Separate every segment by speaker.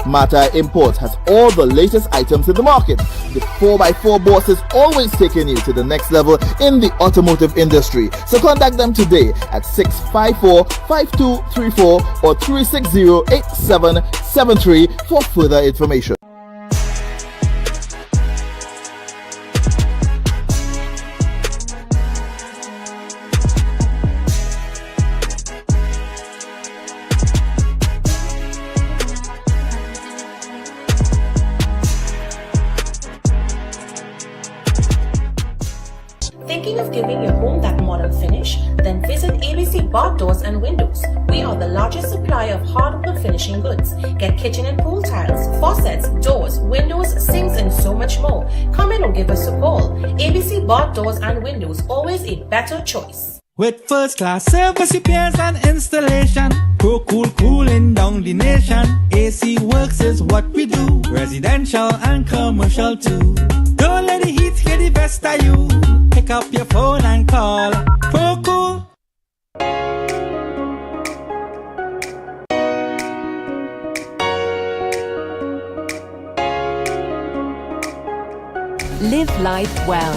Speaker 1: Mata Imports has all the latest items in the market. The 4x4 boss is always taking you to the next level in the automotive industry. So contact them today at 654-5234 or 360-8773 for further information.
Speaker 2: Thinking of giving your home that modern finish? Then visit ABC Bar Doors and Windows. We are the largest supplier of hardwood finishing goods. Get kitchen and pool tiles, faucets, doors, windows, sinks, and so much more. Come in or give us a call. ABC Bar Doors and Windows, always a better choice.
Speaker 3: With first-class service repairs and installation, Pro Cool cooling down the nation. AC Works is what we do, residential and commercial too. Don't let the heat get the best of you. Pick up your phone and call Pro Cool.
Speaker 4: Live life well.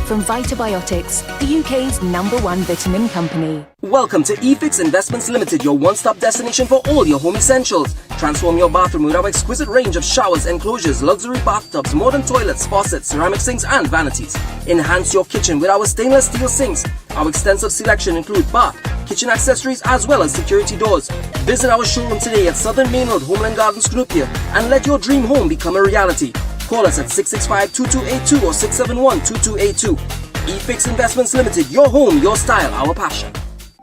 Speaker 4: From Vitabiotics, the UK's #1 vitamin company.
Speaker 5: Welcome to eFix Investments Limited, your one-stop destination for all your home essentials. Transform your bathroom with our exquisite range of showers, enclosures, luxury bathtubs, modern toilets, faucets, ceramic sinks and vanities. Enhance your kitchen with our stainless steel sinks. Our extensive selection includes bath, kitchen accessories as well as security doors. Visit our showroom today at Southern Main Road, Homeland Gardens, Cunupia, and let your dream home become a reality. Call us at 665-2282 or 671-2282. eFix Investments Limited, your home, your style, our passion.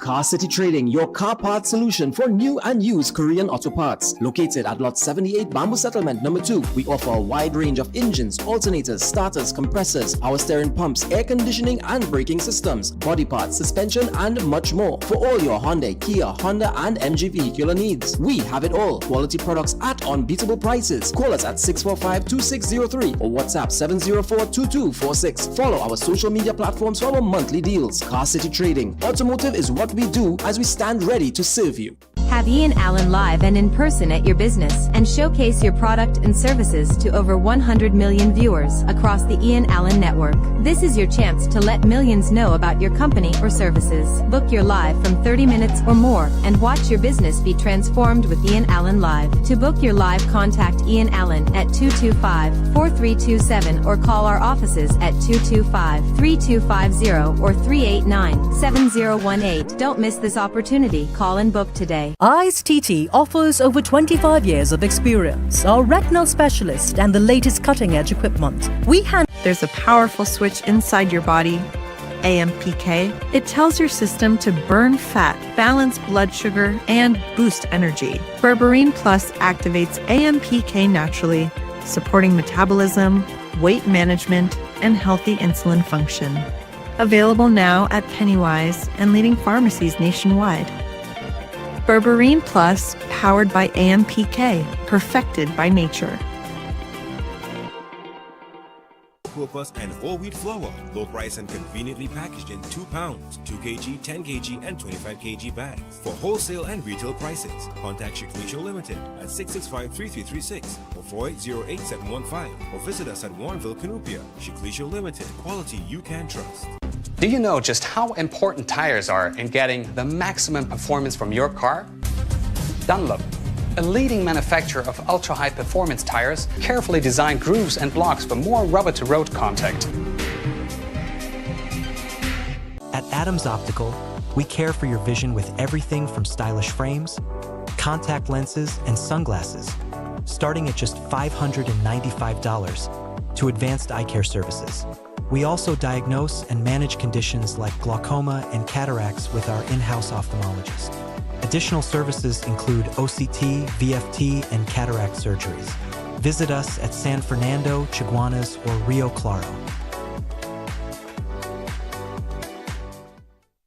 Speaker 6: Car City Trading, your car parts solution for new and used Korean auto parts. Located at Lot 78 Bamboo Settlement number 2, we offer a wide range of engines, alternators, starters, compressors, power steering pumps, air conditioning and braking systems, body parts, suspension and much more. For all your Hyundai, Kia, Honda and MG vehicular needs. We have it all. Quality products at unbeatable prices. Call us at 645-2603 or WhatsApp 704-2246. Follow our social media platforms for our monthly deals. Car City Trading. Automotive is what we do, as we stand ready to serve you.
Speaker 7: Have I.A.N live and in person at your business and showcase your product and services to over 100 million viewers across the I.A.N network. This is your chance to let millions know about your company or services. Book your live from 30 minutes or more and watch your business be transformed with I.A.N Live. To book your live, contact I.A.N at 225-4327 or call our offices at 225-3250 or 389-7018. Don't miss this opportunity. Call and book today.
Speaker 8: Eyes TT offers over 25 years of experience, our retinal specialist and the latest cutting-edge equipment.
Speaker 9: There's a powerful switch inside your body, AMPK. It tells your system to burn fat, balance blood sugar, and boost energy. Berberine Plus activates AMPK naturally, supporting metabolism, weight management, and healthy insulin function. Available now at Pennywise and leading pharmacies nationwide. Berberine Plus, powered by AMPK, perfected by nature.
Speaker 10: Plus and whole wheat flour, low price and conveniently packaged in 2 pounds, 2 kg, 10 kg, and 25 kg bags. For wholesale and retail prices, contact Shiklisho Limited at 665-3336 or 4808-715 or visit us at Warrenville, Cunupia. Shiklisho Limited, quality you can trust.
Speaker 11: Do you know just how important tires are in getting the maximum performance from your car? Dunlop, a leading manufacturer of ultra-high performance tires, carefully designed grooves and blocks for more rubber-to-road contact.
Speaker 12: At Adams Optical, we care for your vision with everything from stylish frames, contact lenses, and sunglasses, starting at just $595, to advanced eye care services. We also diagnose and manage conditions like glaucoma and cataracts with our in-house ophthalmologist. Additional services include OCT, VFT, and cataract surgeries. Visit us at San Fernando, Chaguanas, or Rio Claro.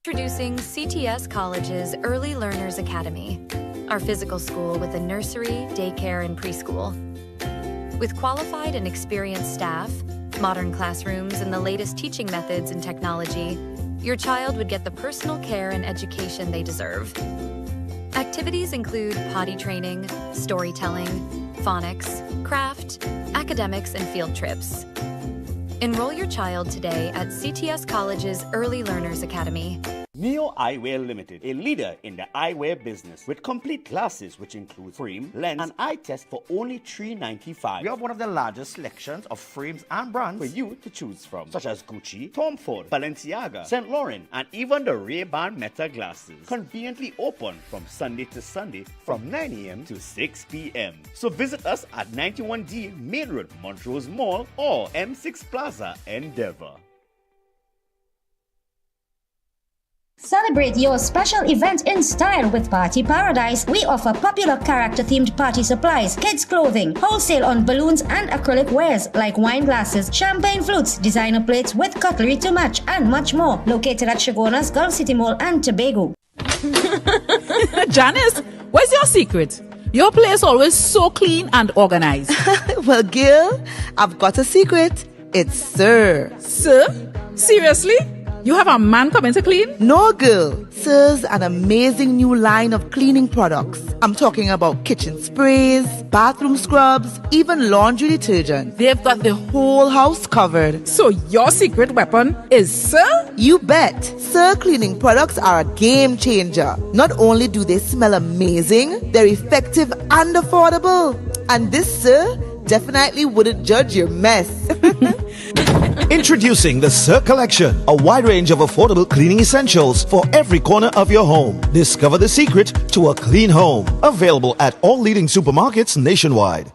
Speaker 4: Introducing CTS College's Early Learners Academy, our physical school with a nursery, daycare, and preschool. With qualified and experienced staff, modern classrooms, and the latest teaching methods and technology, your child would get the personal care and education they deserve. Activities include potty training, storytelling, phonics, craft, academics, and field trips. Enroll your child today at CTS College's Early Learners Academy.
Speaker 13: Neo Eyewear Limited, a leader in the eyewear business with complete glasses which include frame, lens, and eye test for only $3.95. We have one of the largest selections of frames and brands for you to choose from, such as Gucci, Tom Ford, Balenciaga, St. Laurent, and even the Ray-Ban Meta glasses. Conveniently open from Sunday to Sunday from 9 a.m. to 6 p.m. So visit us at 91D Main Road, Montrose Mall, or M6 Plaza, Endeavor.
Speaker 14: Celebrate your special event in style with Party Paradise. We offer popular character-themed party supplies, kids' clothing, wholesale on balloons and acrylic wares like wine glasses, champagne flutes, designer plates with cutlery to match, and much more. Located at Chaguanas, Gulf City Mall and Tobago.
Speaker 15: Janice, what's your secret? Your place always so clean and organized.
Speaker 16: Well, Gil, I've got a secret. It's Sir.
Speaker 15: Sir? Seriously? You have a man coming to clean?
Speaker 16: No, girl. Sir's an amazing new line of cleaning products. I'm talking about kitchen sprays, bathroom scrubs, even laundry detergent.
Speaker 15: They've got the
Speaker 16: whole house covered.
Speaker 15: So your secret weapon is Sir?
Speaker 16: You bet. Sir cleaning products are a game changer. Not only do they smell amazing, they're effective and affordable. And this Sir definitely wouldn't judge your mess.
Speaker 17: Introducing the Sir Collection, a wide range of affordable cleaning essentials for every corner of your home. Discover the secret to a clean home. Available at all leading supermarkets nationwide.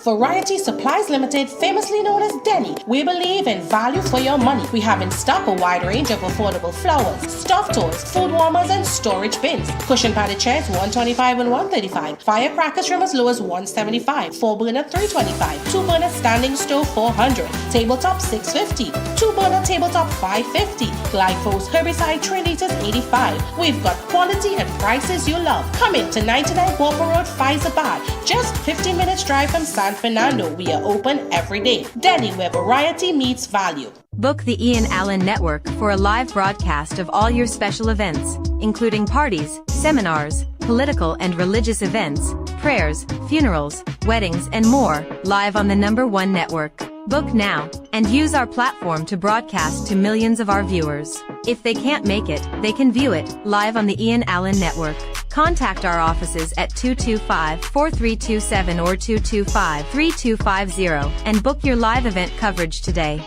Speaker 2: Variety Supplies Limited, famously known as Denny. We believe in value for your money. We have in stock a wide range of affordable flowers, stuffed toys, food warmers, and storage bins. Cushion padded chairs $125 and $135. Firecrackers from as low as $175. 4-burner $325. 2-burner standing stove $400. Tabletop $650. 2-burner tabletop $550. Glyphos herbicide 3 liters $85. We've got quality and prices you love. Come in to 99 Walker Road, Faizabad. Just 15 minutes drive from San Fernando. We are open every day. Denny, where variety meets value.
Speaker 7: Book the I.A.N Network for a live broadcast of all your special events, including parties, seminars, political and religious events, prayers, funerals, weddings, and more, live on the #1 network. Book now, and use our platform to broadcast to millions of our viewers. If they can't make it, they can view it, live on the I.A.N Network. Contact our offices at 225-4327 or 225-3250 and book your live event coverage today.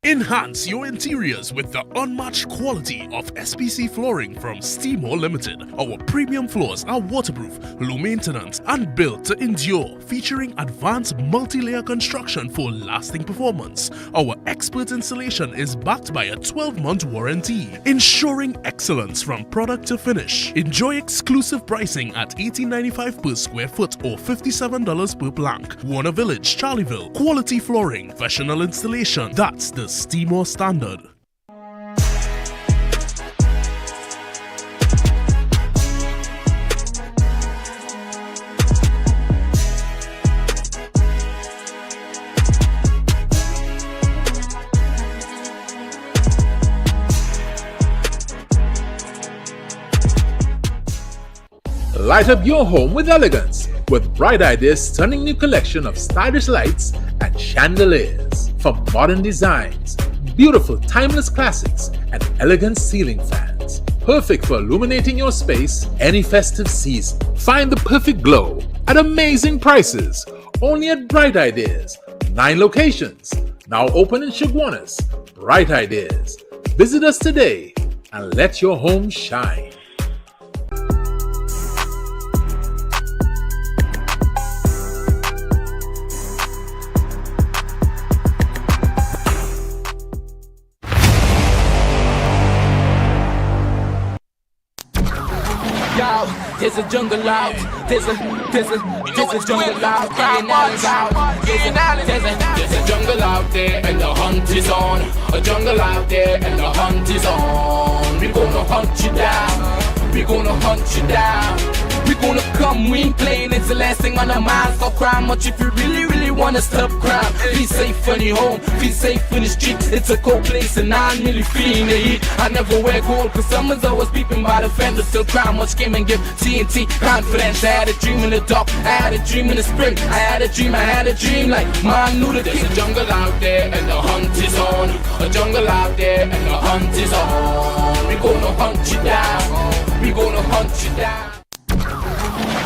Speaker 18: Enhance your interiors with the unmatched quality of SPC flooring from Steamore Limited. Our premium floors are waterproof, low maintenance, and built to endure, featuring advanced multi-layer construction for lasting performance. Our expert installation is backed by a 12-month warranty, ensuring excellence from product to finish. Enjoy exclusive pricing at $18.95 per square foot or $57 per plank. Warner Village, Charleville. Quality flooring, professional installation. That's the Steamore standard.
Speaker 19: Light up your home with elegance with Bright Idea's stunning new collection of stylish lights and chandeliers. From modern designs, beautiful timeless classics, and elegant ceiling fans. Perfect for illuminating your space any festive season. Find the perfect glow at amazing prices. Only at Bright Ideas. 9 locations. Now open in Chaguanas. Bright Ideas. Visit us today and let your home shine.
Speaker 20: Yo, there's a jungle out. There's a jungle out. I.A.N out. There's a jungle out there and the hunt is on. A jungle out there and the hunt is on. We gonna hunt you down. We gonna hunt you down. We gonna come, we ain't playing, it's the last thing on our minds. Stop crime much if you really wanna stop crime. Feel safe in your home, feel safe in the street. It's a cold place and I'm really feeling the heat. I never wear gold cause someone's always peeping by the fender. Still crime much came and give TNT confidence. I had a dream in the dark, I had a dream in the spring. I had a dream like man knew that there's a jungle out there and the hunt is on. A jungle out there and the hunt is on. We gonna hunt you down. We gonna hunt you down.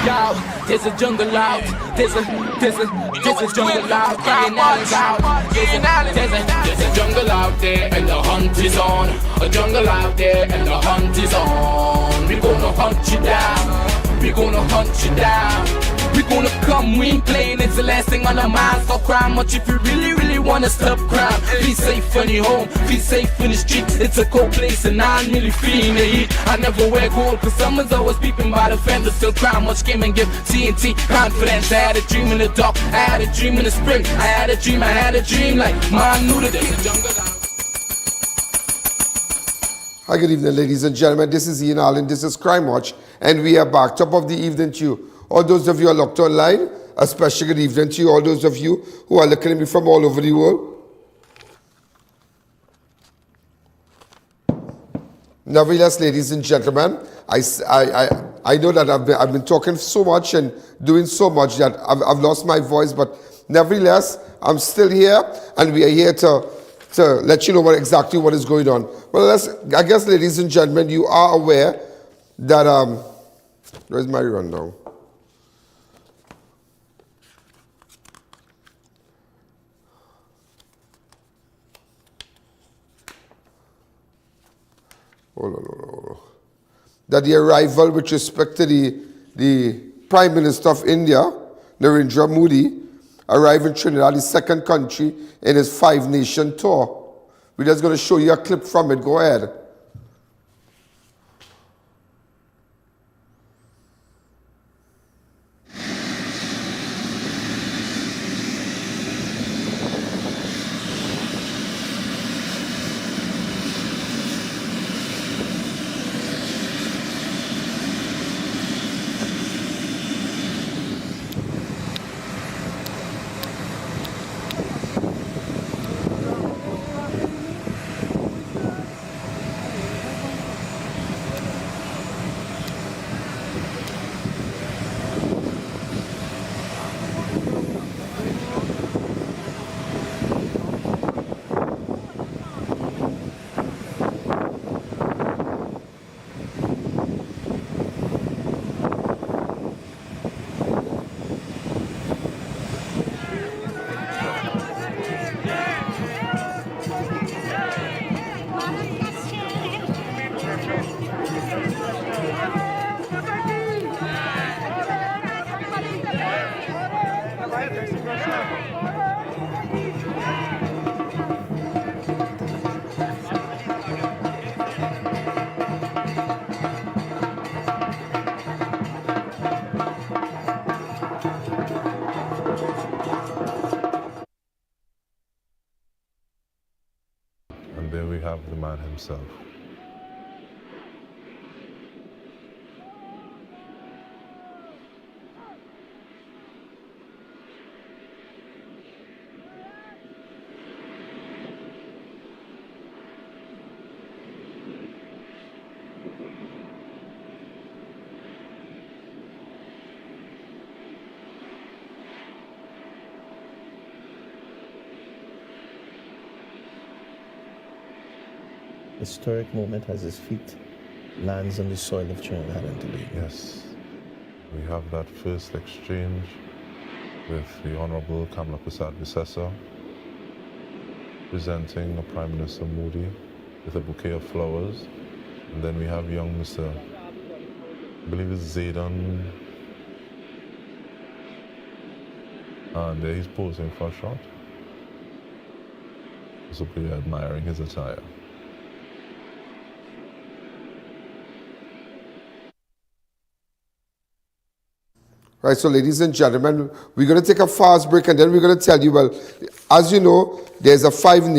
Speaker 20: Yo, there's a jungle out. There's a jungle out. I.A.N out. There's a jungle out there and the hunt is on. A jungle out there and the hunt is on. We gonna hunt you down. We gonna hunt you down. We gonna come, we ain't playing, it's the last thing on our minds. Stop crime much if you really wanna stop crime. Be safe in your home, be safe in the street. It's a cold place and I'm really feeling the heat. I never wear gold cause someone's always peeping by the fender. Still crime much came and give TNT confidence. I had a dream in the dark, I had a dream in the spring. I had a dream like man knew that there's a jungle out.
Speaker 21: Hi, good evening, ladies and gentlemen. This is Ian, this is Crime Watch, and we are back. Top of the evening to you. All those of you who are locked online, a special good evening to you. All those of you who are looking at me from all over the world. Nevertheless, ladies and gentlemen, I know that I've been talking so much and doing so much that I've lost my voice, but nevertheless, I'm still here, and we are here to let you know exactly what is going on. Well, I guess, ladies and gentlemen, you are aware that where's my rundown? Hold on. That the arrival with respect to the Prime Minister of India, Narendra Modi, arrived in Trinidad, the second country in his 5-nation tour. We're just going to show you a clip from it. Go ahead.
Speaker 22: And there we have the man himself.
Speaker 23: Historic moment as his feet lands on the soil of Trinidad and Tobago.
Speaker 22: Yes. We have that first exchange with the Honorable Kamala Prasad Visesa, presenting the Prime Minister Modi with a bouquet of flowers. And then we have young Mr. I believe it's Zayden. And there he's posing for a shot. Possibly admiring his attire.
Speaker 21: Right, so ladies and gentlemen, we're going to take a fast break and then we're going to tell you, well, as you know, there's a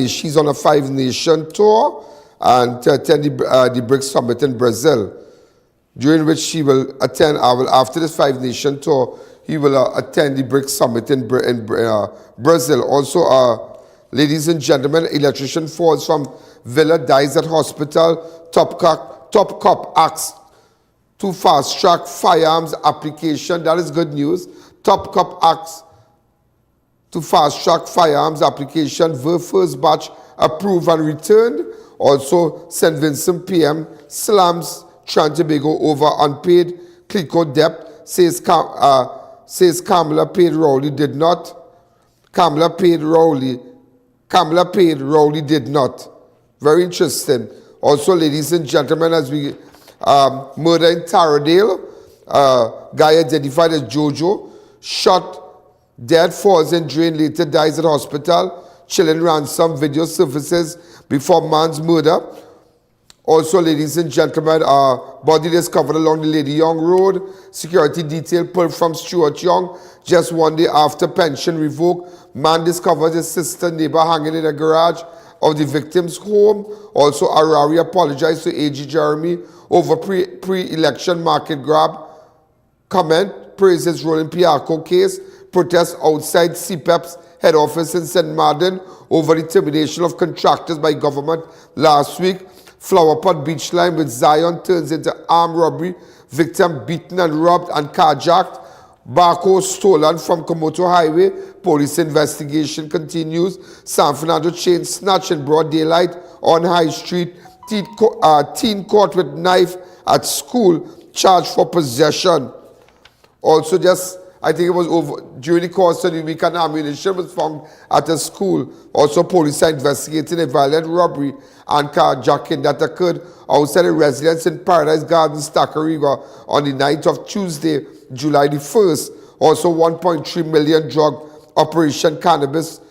Speaker 21: she's on a 5-nation tour and to attend the BRICS Summit in Brazil, during which she will attend, after this 5-nation tour, he will attend the BRICS Summit in Brazil. Also, ladies and gentlemen, electrician falls from villa, dies at hospital. Top cop acts to fast-track firearms application. That is good news. Top cop acts to fast-track firearms application. First batch approved and returned. Also, St. Vincent PM slams Trinidad over unpaid CLICO debt. Says Kamala paid Rowley did not. Kamala paid Rowley did not. Very interesting. Also, ladies and gentlemen, as we murder in Taradale, guy identified as Jojo, shot dead, falls in drain, later dies at hospital. Chilling ransom video surfaces before man's murder. Also, ladies and gentlemen, body discovered along the Lady Young Road. Security detail pulled from Stuart Young just 1 day after pension revoked. Man discovered his sister neighbor hanging in a garage of the victim's home. Also, Arari apologized to AG Jeremy over pre-election market grab. Comment, praises Roland Piarco case. Protests outside CPEP's head office in St. Martin over the termination of contractors by government last week. Flowerpot beach line with Zion turns into armed robbery. Victim beaten and robbed and carjacked. Barco stolen from Komoto Highway. Police investigation continues. San Fernando chain snatch in broad daylight on High Street. Teen caught with knife at school, charged for possession. Also, I think it was over during the course of the week, an ammunition was found at a school. Also, police are investigating a violent robbery and carjacking that occurred outside a residence in Paradise Gardens, Dacarai, on the night of Tuesday, July the 1st. Also, 1.3 million drug operation cannabis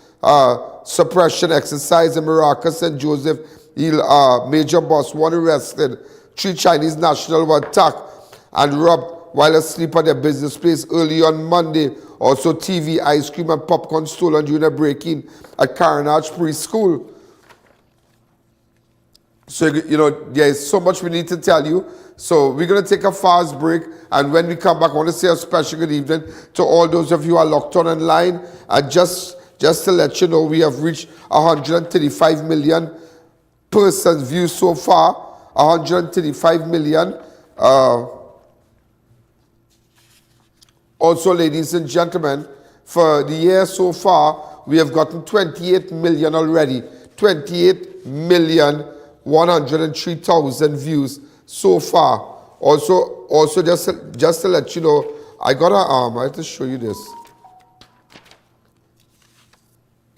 Speaker 21: suppression exercise in Maracas and Joseph. Major boss, one arrested. 3 Chinese nationals were attacked and robbed while asleep at their business place early on Monday. Also, TV, ice cream, and popcorn stolen during a break-in at Carnage Preschool. So, you know, there is so much we need to tell you. So, we're going to take a fast break. And when we come back, I want to say a special good evening to all those of you who are locked on online. And just to let you know, we have reached 135 million persons views so far. 135 million. Also, ladies and gentlemen, for the year so far, we have gotten 28 million already. 28,103,000 views so far. Also, just to let you know, I got I have to show you this.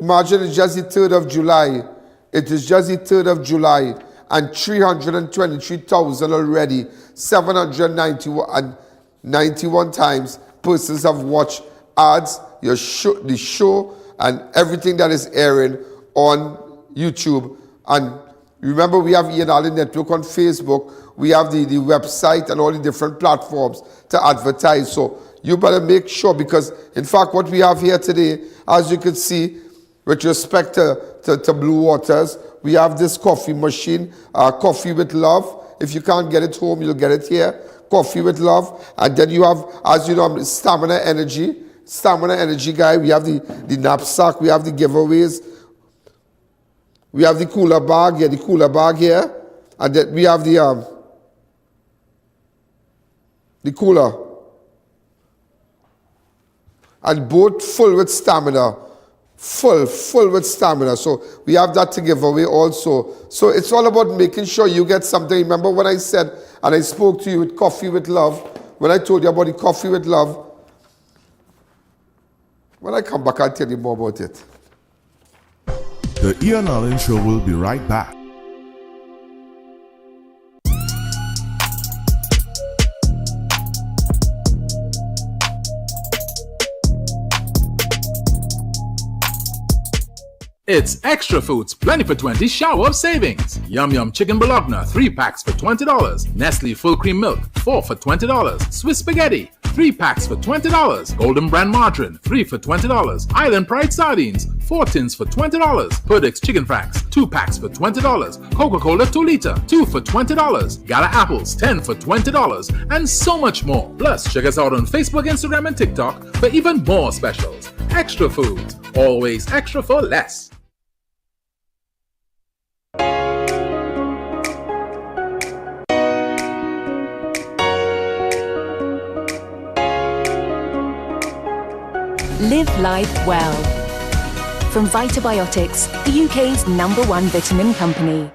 Speaker 21: Imagine it's just the 3rd of July. It is just the 3rd of July, and 323,000 already. 791 times. Persons have watched ads, the show, and everything that is airing on YouTube. And remember, we have I.A.N Network on Facebook. We have the website and all the different platforms to advertise. So you better make sure, because in fact, what we have here today, as you can see, with respect to Blue Waters, we have this coffee machine, Coffee with Love. If you can't get it home, you'll get it here. Coffee with Love. And then you have, as you know, Stamina Energy guy. We have the knapsack. We have the giveaways. We have the cooler bag here. And then we have the cooler. And both full with stamina. Full with stamina. So we have that to give away also. So it's all about making sure you get something. Remember what I said, and I spoke to you with Coffee with Love, when I told you about the Coffee with Love. When I come back, I'll tell you more about it.
Speaker 1: The I.A.N Show will be right back.
Speaker 19: It's Extra Foods Plenty for 20 shower of savings. Yum Yum Chicken Bologna 3 packs for $20. Nestle Full Cream Milk 4 for $20. Swiss Spaghetti 3 packs for $20. Golden Brand Margarine, 3 for $20. Island Pride Sardines, 4 tins for $20. Perdix Chicken Franks, 2 packs for $20. Coca-Cola 2 liter, 2 for $20. Gala Apples, 10 for $20. And so much more. Plus, check us out on Facebook, Instagram, and TikTok for even more specials. Extra foods, always extra for less.
Speaker 3: Live life well. From Vitabiotics, the UK's #1 vitamin company.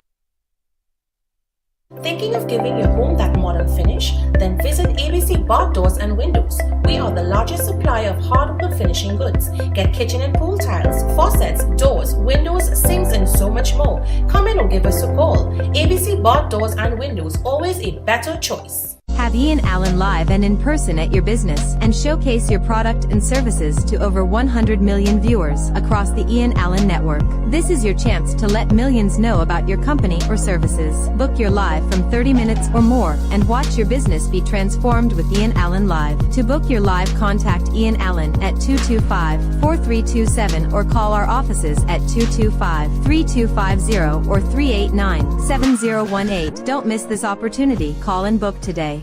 Speaker 2: Thinking of giving your home that modern finish? Then visit ABC Bar Doors and Windows. We are the largest supplier of hardwood finishing goods. Get kitchen and pool tiles, faucets, doors, windows, sinks, and so much more. Come in or give us a call. ABC Bar Doors and Windows, always a better choice.
Speaker 7: Have Ian live and in person at your business and showcase your product and services to over 100 million viewers across the I.A.N network. This is your chance to let millions know about your company or services. Book your live from 30 minutes or more and watch your business be transformed with Ian Live. To book your live, contact Ian at 225-4327 or call our offices at 225-3250 or 389-7018. Don't miss this opportunity. Call and book today.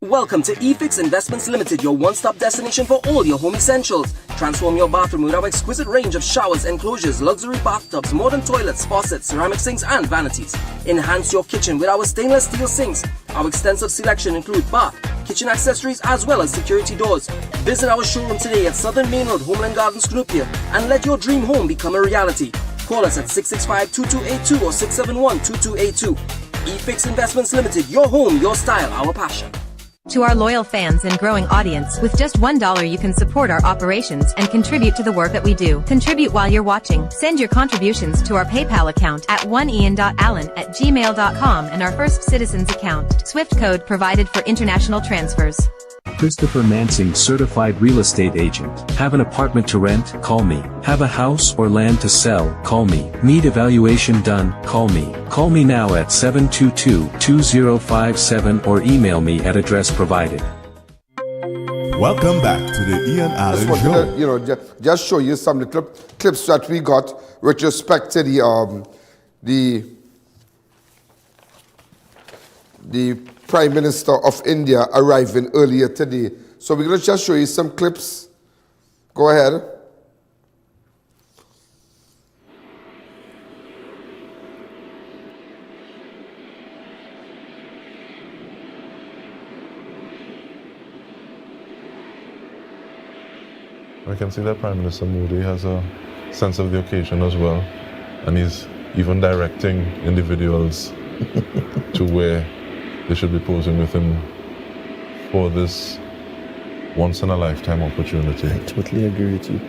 Speaker 5: Welcome to eFix Investments Limited, your one-stop destination for all your home essentials. Transform your bathroom with our exquisite range of showers, enclosures, luxury bathtubs, modern toilets, faucets, ceramic sinks, and vanities. Enhance your kitchen with our stainless steel sinks. Our extensive selection includes bath, kitchen accessories, as well as security doors. Visit our showroom today at Southern Main Road, Homeland Gardens, Cunupia, and let your dream home become a reality. Call us at 665-2282 or 671-2282. eFix Investments Limited, your home, your style, our passion.
Speaker 7: To our loyal fans and growing audience, with just $1 you can support our operations and contribute to the work that we do. Contribute while you're watching. Send your contributions to our PayPal account at oneian.allen@gmail.com and our First Citizens account. Swift code provided for international transfers.
Speaker 6: Christopher Mansing, certified real estate agent. Have an apartment to rent? Call me. Have a house or land to sell? Call me. Need evaluation done? Call me. Call me now at 722-2057 or email me at address provided.
Speaker 1: Welcome back to the I.A.N Show.
Speaker 21: Just show you some of the clips that we got with respect to the Prime Minister of India arriving earlier today. So we're going to just show you some clips. Go ahead.
Speaker 22: I can see that Prime Minister Modi has a sense of the occasion as well, and he's even directing individuals to where they should be posing with him for this once-in-a-lifetime opportunity.
Speaker 23: I totally agree with you.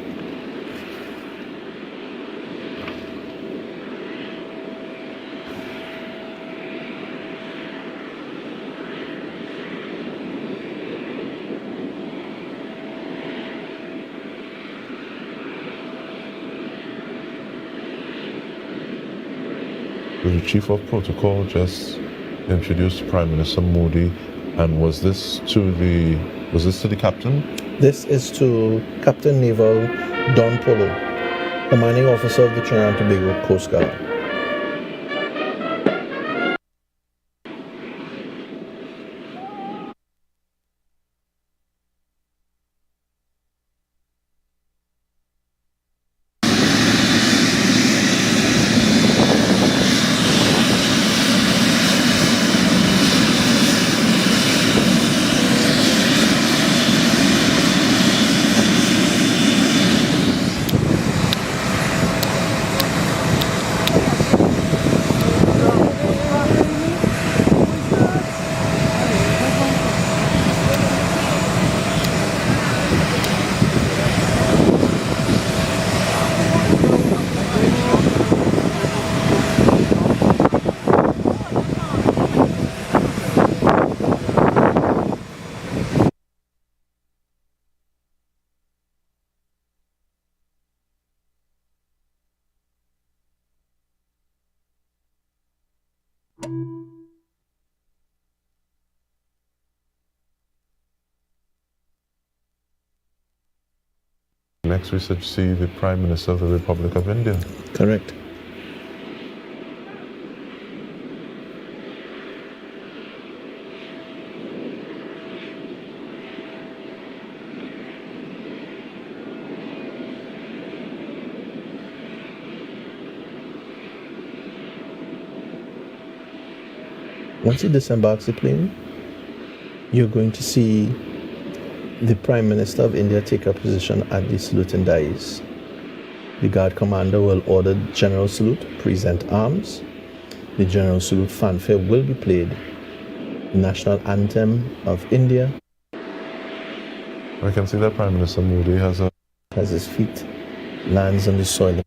Speaker 22: The Chief of Protocol just introduced Prime Minister Modi, and was this to the captain?
Speaker 23: This is to Captain Naval Don Polo, commanding officer of the Trinidad and Tobago Coast Guard.
Speaker 22: Next we should see the Prime Minister of the Republic of India.
Speaker 23: Correct. Once he disembarks the plane, you're going to see the Prime Minister of India take up position at the saluting dais. The guard commander will order the general salute, present arms. The general salute fanfare will be played. The national anthem of India.
Speaker 22: I can see that Prime Minister Modi has
Speaker 23: his feet lands on the soil.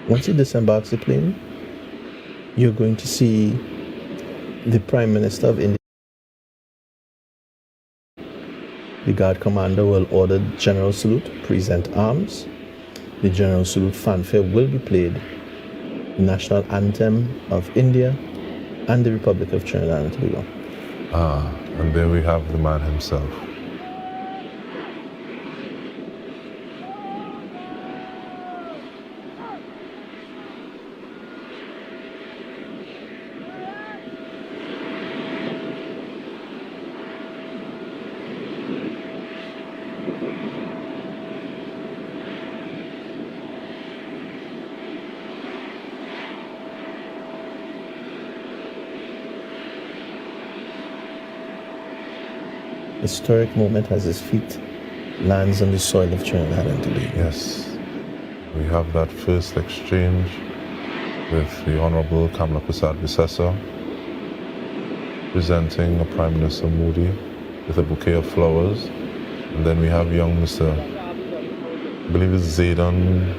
Speaker 23: Once he disembarks the plane, you're going to see the Prime Minister of India. The guard commander will order the general salute, present arms. The general salute fanfare will be played. The national anthem of India and the Republic of Trinidad and Tobago.
Speaker 22: And there we have the man himself.
Speaker 23: Historic moment as his feet lands on the soil of Trinidad and Tobago.
Speaker 22: Yes, we have that first exchange with the Honorable Kamala Prasad Visesa presenting a Prime Minister Modi with a bouquet of flowers, and then we have young Mr. I believe it's Zayden,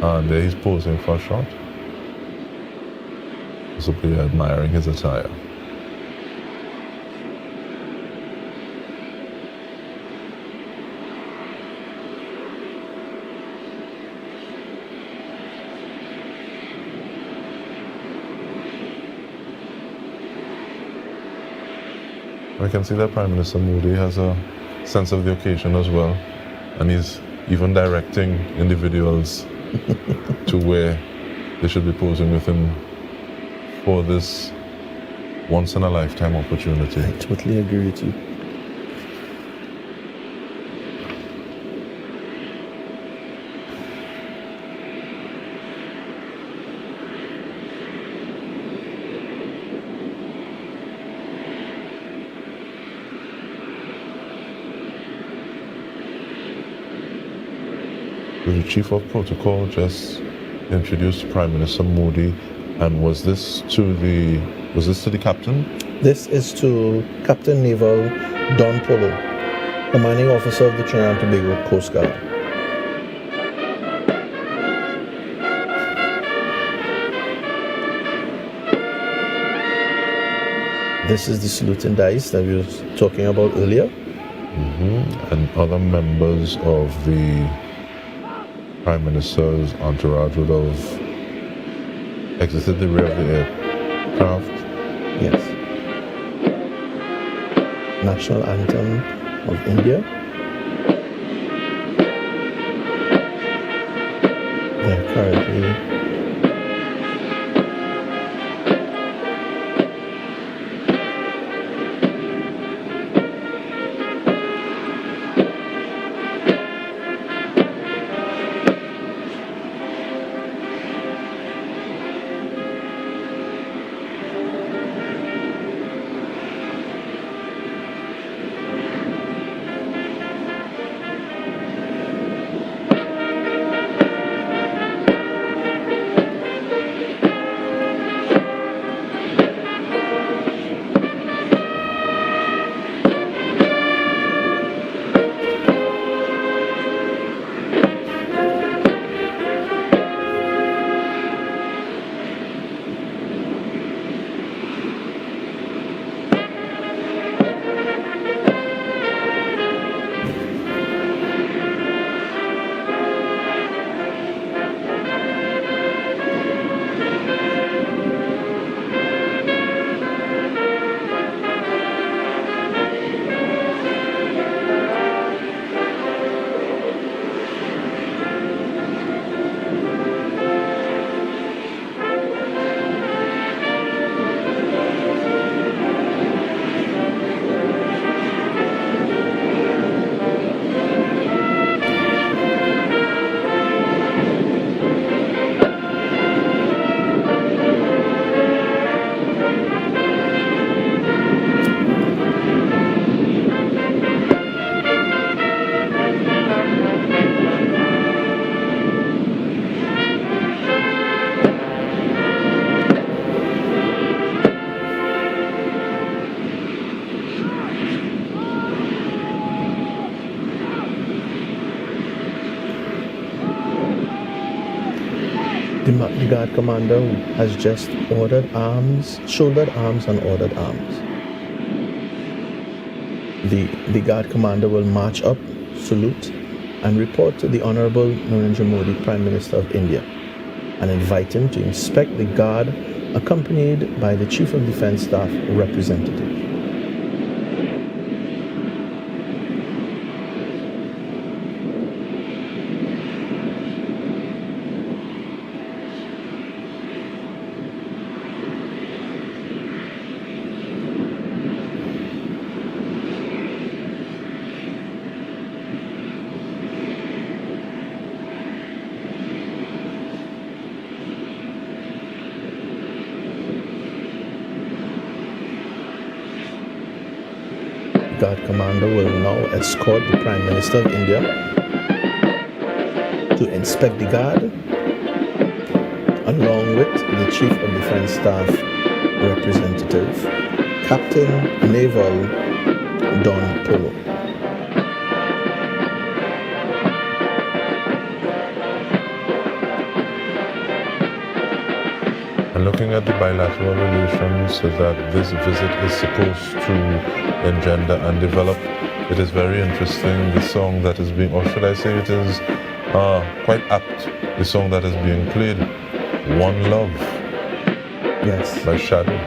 Speaker 22: and there he's posing for a shot. Possibly admiring his attire. I can see that Prime Minister Modi has a sense of the occasion as well, and he's even directing individuals to where they should be posing with him for this once-in-a-lifetime opportunity.
Speaker 23: I totally agree with you.
Speaker 22: The Chief of Protocol just introduced Prime Minister Modi, and was this to the captain?
Speaker 23: This is to Captain Naval Don Polo, commanding officer of the Trinidad and Tobago Coast Guard. This is the saluting dice that we were talking about earlier.
Speaker 22: And other members of the Prime Minister's entourage would have exited the rear of the aircraft.
Speaker 23: Yes. National anthem of India. They're currently The guard commander has just ordered arms, shouldered arms and ordered arms. The guard commander will march up, salute, and report to the Honorable Narendra Modi, Prime Minister of India, and invite him to inspect the guard accompanied by the Chief of Defense Staff representative. Guard commander will now escort the Prime Minister of India to inspect the guard, along with the Chief of Defense Staff representative, Captain Naval Don Polo.
Speaker 22: And looking at the bilateral relations that this visit is supposed to engender and develop, it is very interesting. The song that is being, or should I say it is quite apt, the song that is being played, One Love,
Speaker 23: yes,
Speaker 22: by Shadow.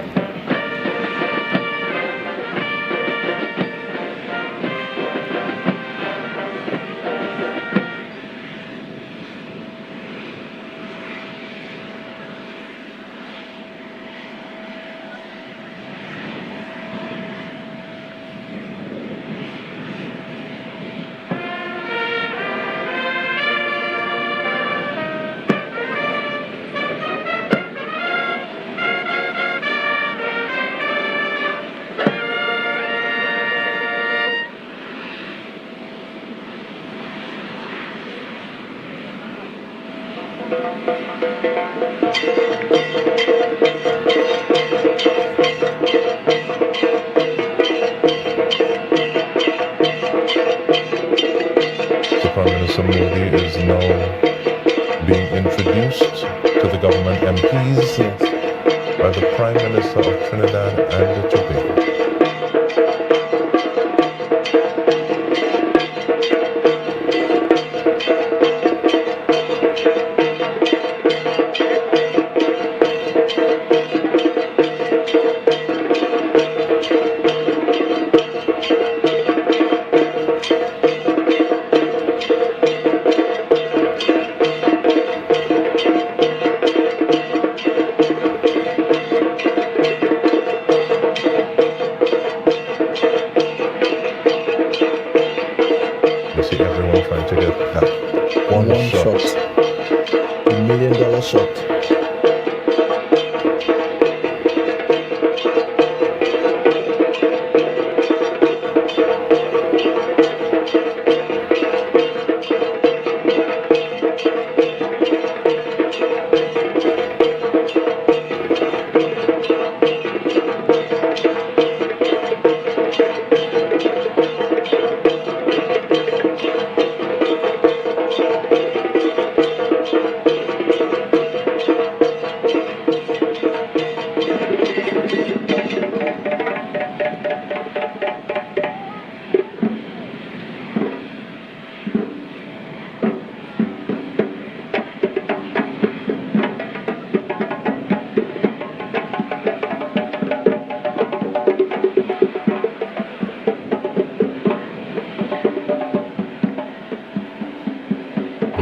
Speaker 22: Prime Minister Modi is now being introduced to the government MPs by the Prime Minister of Trinidad and Tobago.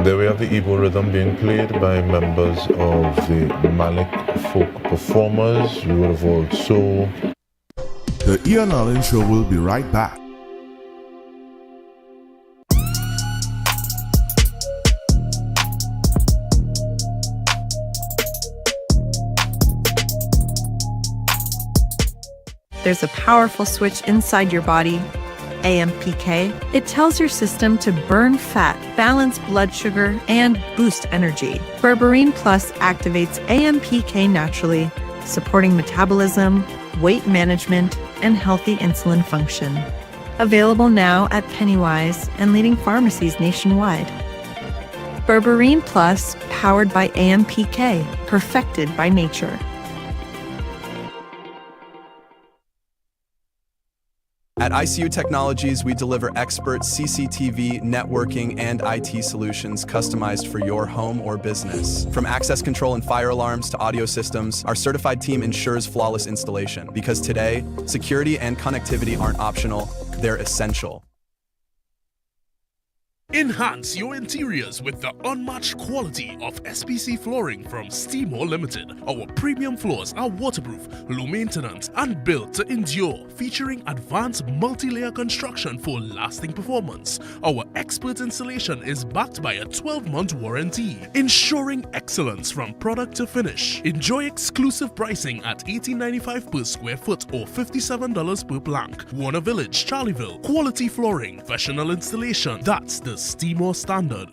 Speaker 22: There we have the Igbo rhythm being played by members of the Malik folk performers. You would have also...
Speaker 1: The I.A.N Show will be right back.
Speaker 8: There's a powerful switch inside your body, AMPK. It tells your system to burn fat, balance blood sugar, and boost energy. Berberine Plus activates AMPK naturally, supporting metabolism, weight management, and healthy insulin function. Available now at Pennywise and leading pharmacies nationwide. Berberine Plus, powered by AMPK, perfected by nature.
Speaker 9: At ICU Technologies, we deliver expert CCTV, networking, and IT solutions customized for your home or business. From access control and fire alarms to audio systems, our certified team ensures flawless installation. Because today, security and connectivity aren't optional, they're essential.
Speaker 18: Enhance your interiors with the unmatched quality of SPC flooring from Steamore Limited. Our premium floors are waterproof, low maintenance, and built to endure, featuring advanced multi-layer construction for lasting performance. Our expert installation is backed by a 12-month warranty, ensuring excellence from product to finish. Enjoy exclusive pricing at $18.95 per square foot or $57 per plank. Warner Village, Charleville. Quality flooring, professional installation. That's the Steamore standard.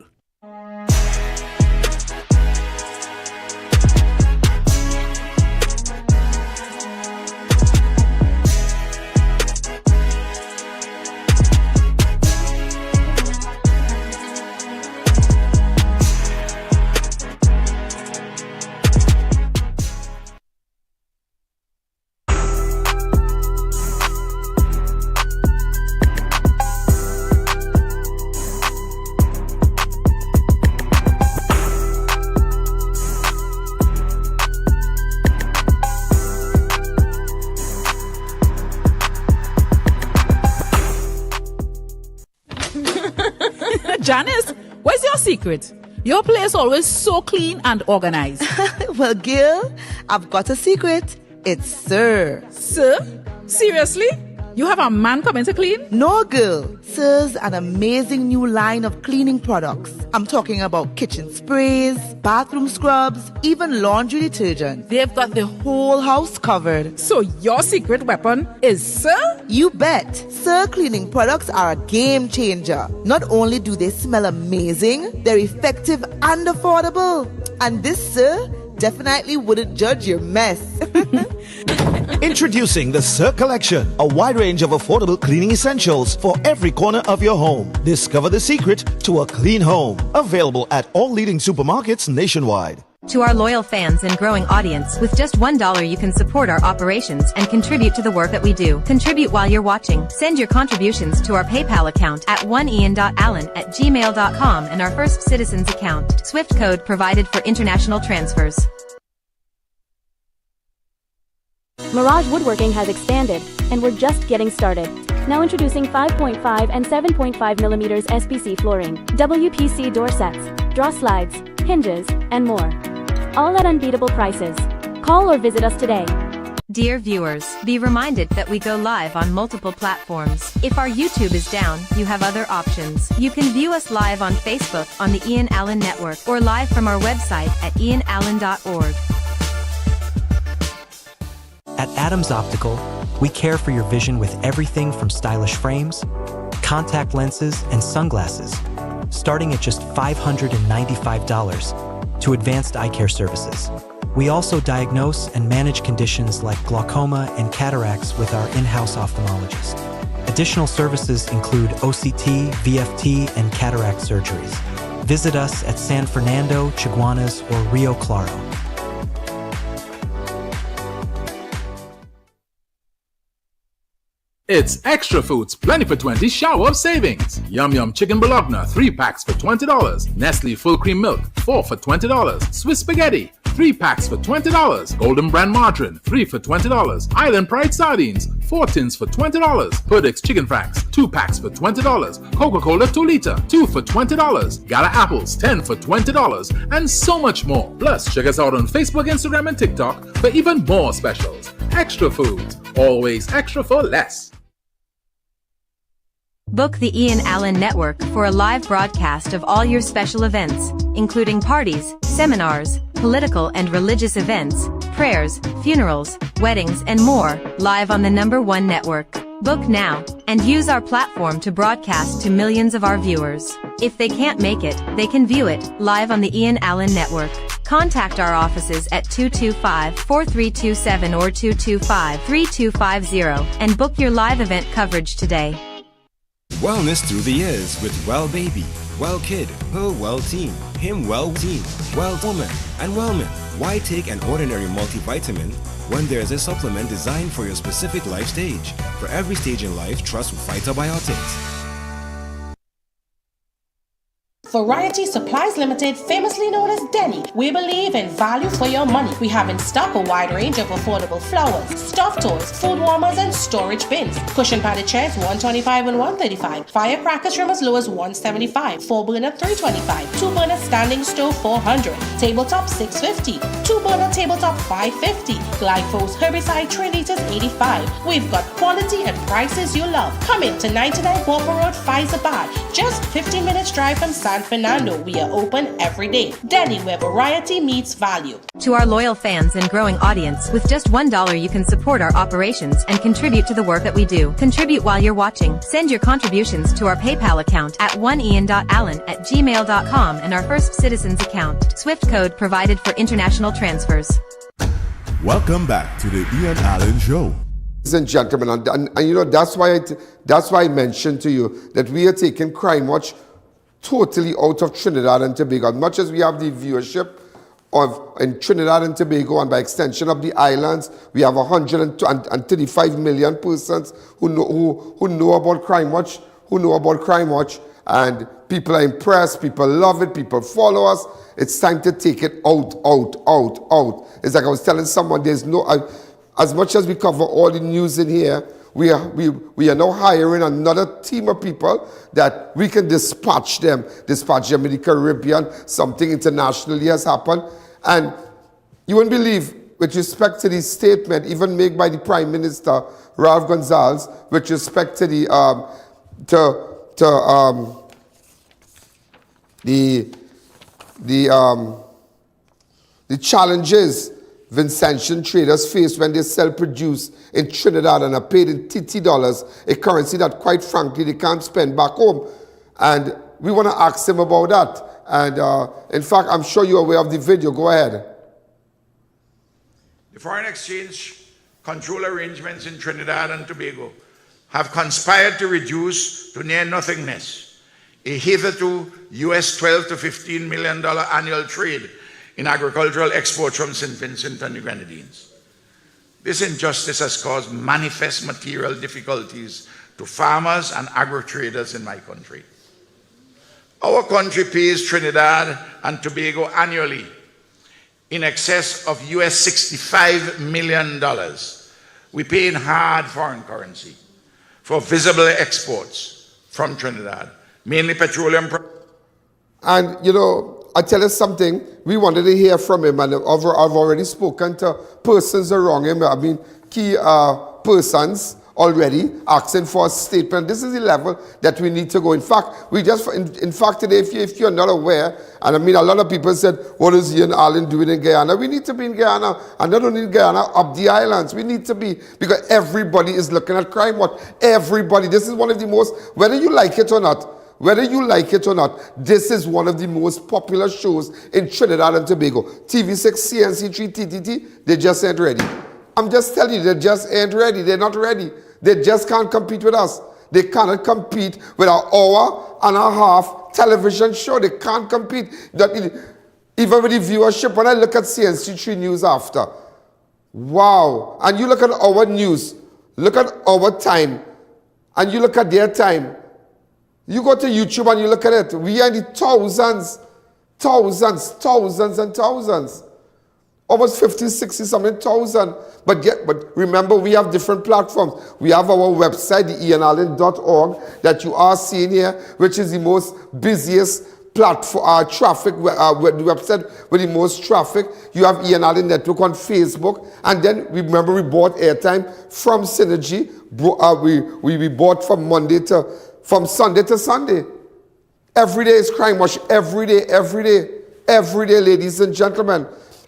Speaker 15: Janice, what's your secret? Your place always so clean and organized.
Speaker 16: Well, Gil, I've got a secret. It's Sir.
Speaker 15: Sir? Seriously? You have a man coming to clean?
Speaker 16: No, girl. Sir's an amazing new line of cleaning products. I'm talking about kitchen sprays, bathroom scrubs, even laundry detergent. They've got the whole house covered.
Speaker 15: So your secret weapon is Sir?
Speaker 16: You bet. Sir cleaning products are a game changer. Not only do they smell amazing, they're effective and affordable. And this Sir definitely wouldn't judge your mess.
Speaker 17: Introducing the Sir Collection, a wide range of affordable cleaning essentials for every corner of your home. Discover the secret to a clean home. Available at all leading supermarkets nationwide.
Speaker 7: To our loyal fans and growing audience, with just $1 you can support our operations and contribute to the work that we do. Contribute while you're watching. Send your contributions to our PayPal account at ianalleyne@gmail.com and our First Citizens account. Swift code provided for international transfers.
Speaker 10: Mirage Woodworking has expanded, and we're just getting started. Now introducing 5.5 and 7.5 millimeters SPC flooring, WPC door sets, draw slides, hinges, and more. All at unbeatable prices. Call or visit us today.
Speaker 7: Dear viewers, be reminded that we go live on multiple platforms. If our YouTube is down, you have other options. You can view us live on Facebook on the I.A.N Network or live from our website at ianalleyne.org.
Speaker 12: At Adams Optical, we care for your vision with everything from stylish frames, contact lenses, and sunglasses, starting at just $595 to advanced eye care services. We also diagnose and manage conditions like glaucoma and cataracts with our in-house ophthalmologist. Additional services include OCT, VFT, and cataract surgeries. Visit us at San Fernando, Chaguanas, or Rio Claro.
Speaker 19: It's Extra Foods Plenty for 20 shower of savings. Yum Yum Chicken Bologna 3 packs for $20. Nestle Full Cream Milk 4 for $20. Swiss Spaghetti 3 packs for $20. Golden Brand Margarine 3 for $20. Island Pride Sardines 4 tins for $20. Perdix Chicken Franks 2 packs for $20. Coca-Cola 2 liter 2 for $20. Gala Apples 10 for $20. And so much more. Plus, check us out on Facebook, Instagram, and TikTok for even more specials. Extra Foods, always extra for less.
Speaker 7: Book the I.A.N Network for a live broadcast of all your special events, including parties, seminars, political and religious events, prayers, funerals, weddings, and more, live on the #1 network. Book now, and use our platform to broadcast to millions of our viewers. If they can't make it, they can view it, live on the I.A.N Network. Contact our offices at 225-4327 or 225-3250 and book your live event coverage today.
Speaker 11: Wellness through the years with Well Baby.
Speaker 4: Well kid, her well teen, him well teen, well woman, and wellman. Why take an ordinary multivitamin when there's a supplement designed for your specific life stage? For every stage in life, trust Vitabiotics.
Speaker 2: Variety Supplies Limited, famously known as Denny. We believe in value for your money. We have in stock a wide range of affordable flowers, stuffed toys, food warmers, and storage bins. Cushion padded chairs $125 and $135. Firecracker trim as low as $175. 4-burner $325. 2-burner standing stove $400. Tabletop $650. 2-burner tabletop $550. Glyphos herbicide 3 liters $85. We've got quality and prices you love. Come in to 99 Walker Road, Faizabad. Just 15 minutes drive from San Fernando. We are open every day. Denny, where variety meets value.
Speaker 7: To our loyal fans and growing audience, with just $1 you can support our operations and contribute to the work that we do. Contribute while you're watching. Send your contributions to our PayPal account at oneian.allen@gmail.com and our First Citizens account. Swift code provided for international transfers.
Speaker 1: Welcome back to the Ian Allen Show.
Speaker 21: Ladies and gentlemen, and you know, that's why I mentioned to you that we are taking Crime Watch totally out of Trinidad and Tobago. As much as we have the viewership in Trinidad and Tobago, and by extension of the islands, we have 135 million persons who know about Crime Watch, and people are impressed, people love it, people follow us. It's time to take it out. It's like I was telling someone, there's no, as much as we cover all the news in here, we are now hiring another team of people that we can dispatch them in the Caribbean. Something internationally has happened. And you wouldn't believe, with respect to the statement even made by the Prime Minister, Ralph Gonsalves, with respect to the challenges Vincentian traders face when they sell produce in Trinidad and are paid in TT dollars, a currency that, quite frankly, they can't spend back home. And we want to ask him about that. And in fact, I'm sure you're aware of the video. Go ahead.
Speaker 11: The foreign exchange control arrangements in Trinidad and Tobago have conspired to reduce to near nothingness a hitherto US $12 to $15 million annual trade in agricultural exports from St. Vincent and the Grenadines. This injustice has caused manifest material difficulties to farmers and agro-traders in my country. Our country pays Trinidad and Tobago annually in excess of US $65 million. We pay in hard foreign currency for visible exports from Trinidad, mainly petroleum products.
Speaker 21: And, you know, I tell you something, we wanted to hear from him, and I've already spoken to persons around him, I mean, key persons already asking for a statement. This is the level that we need to go. In fact, in fact today, if you're not aware, and I mean, a lot of people said, what is Ian Allen doing in Guyana? We need to be in Guyana, and not only in Guyana, up the islands. We need to be, because everybody is looking at Crime Watch. Everybody. This is one of the most, whether you like it or not, this is one of the most popular shows in Trinidad and Tobago. TV6, CNC3, TTT, they just ain't ready. I'm just telling you, they just ain't ready. They're not ready. They just can't compete with us. They cannot compete with our hour-and-a-half television show. They can't compete. Even with the viewership, when I look at CNC3 News after, wow. And you look at our news, look at our time, and you look at their time. You go to YouTube and you look at it. We are in the thousands. Almost 50, 60 something thousand. But remember, we have different platforms. We have our website, the ianalleyne.org, that you are seeing here, which is the most busiest platform, traffic, the website with the most traffic. You have Ian Allen Network on Facebook. And then, remember, we bought airtime from Synergy. We bought from Sunday to Sunday. Every day is Crime Watch. Every day, ladies and gentlemen.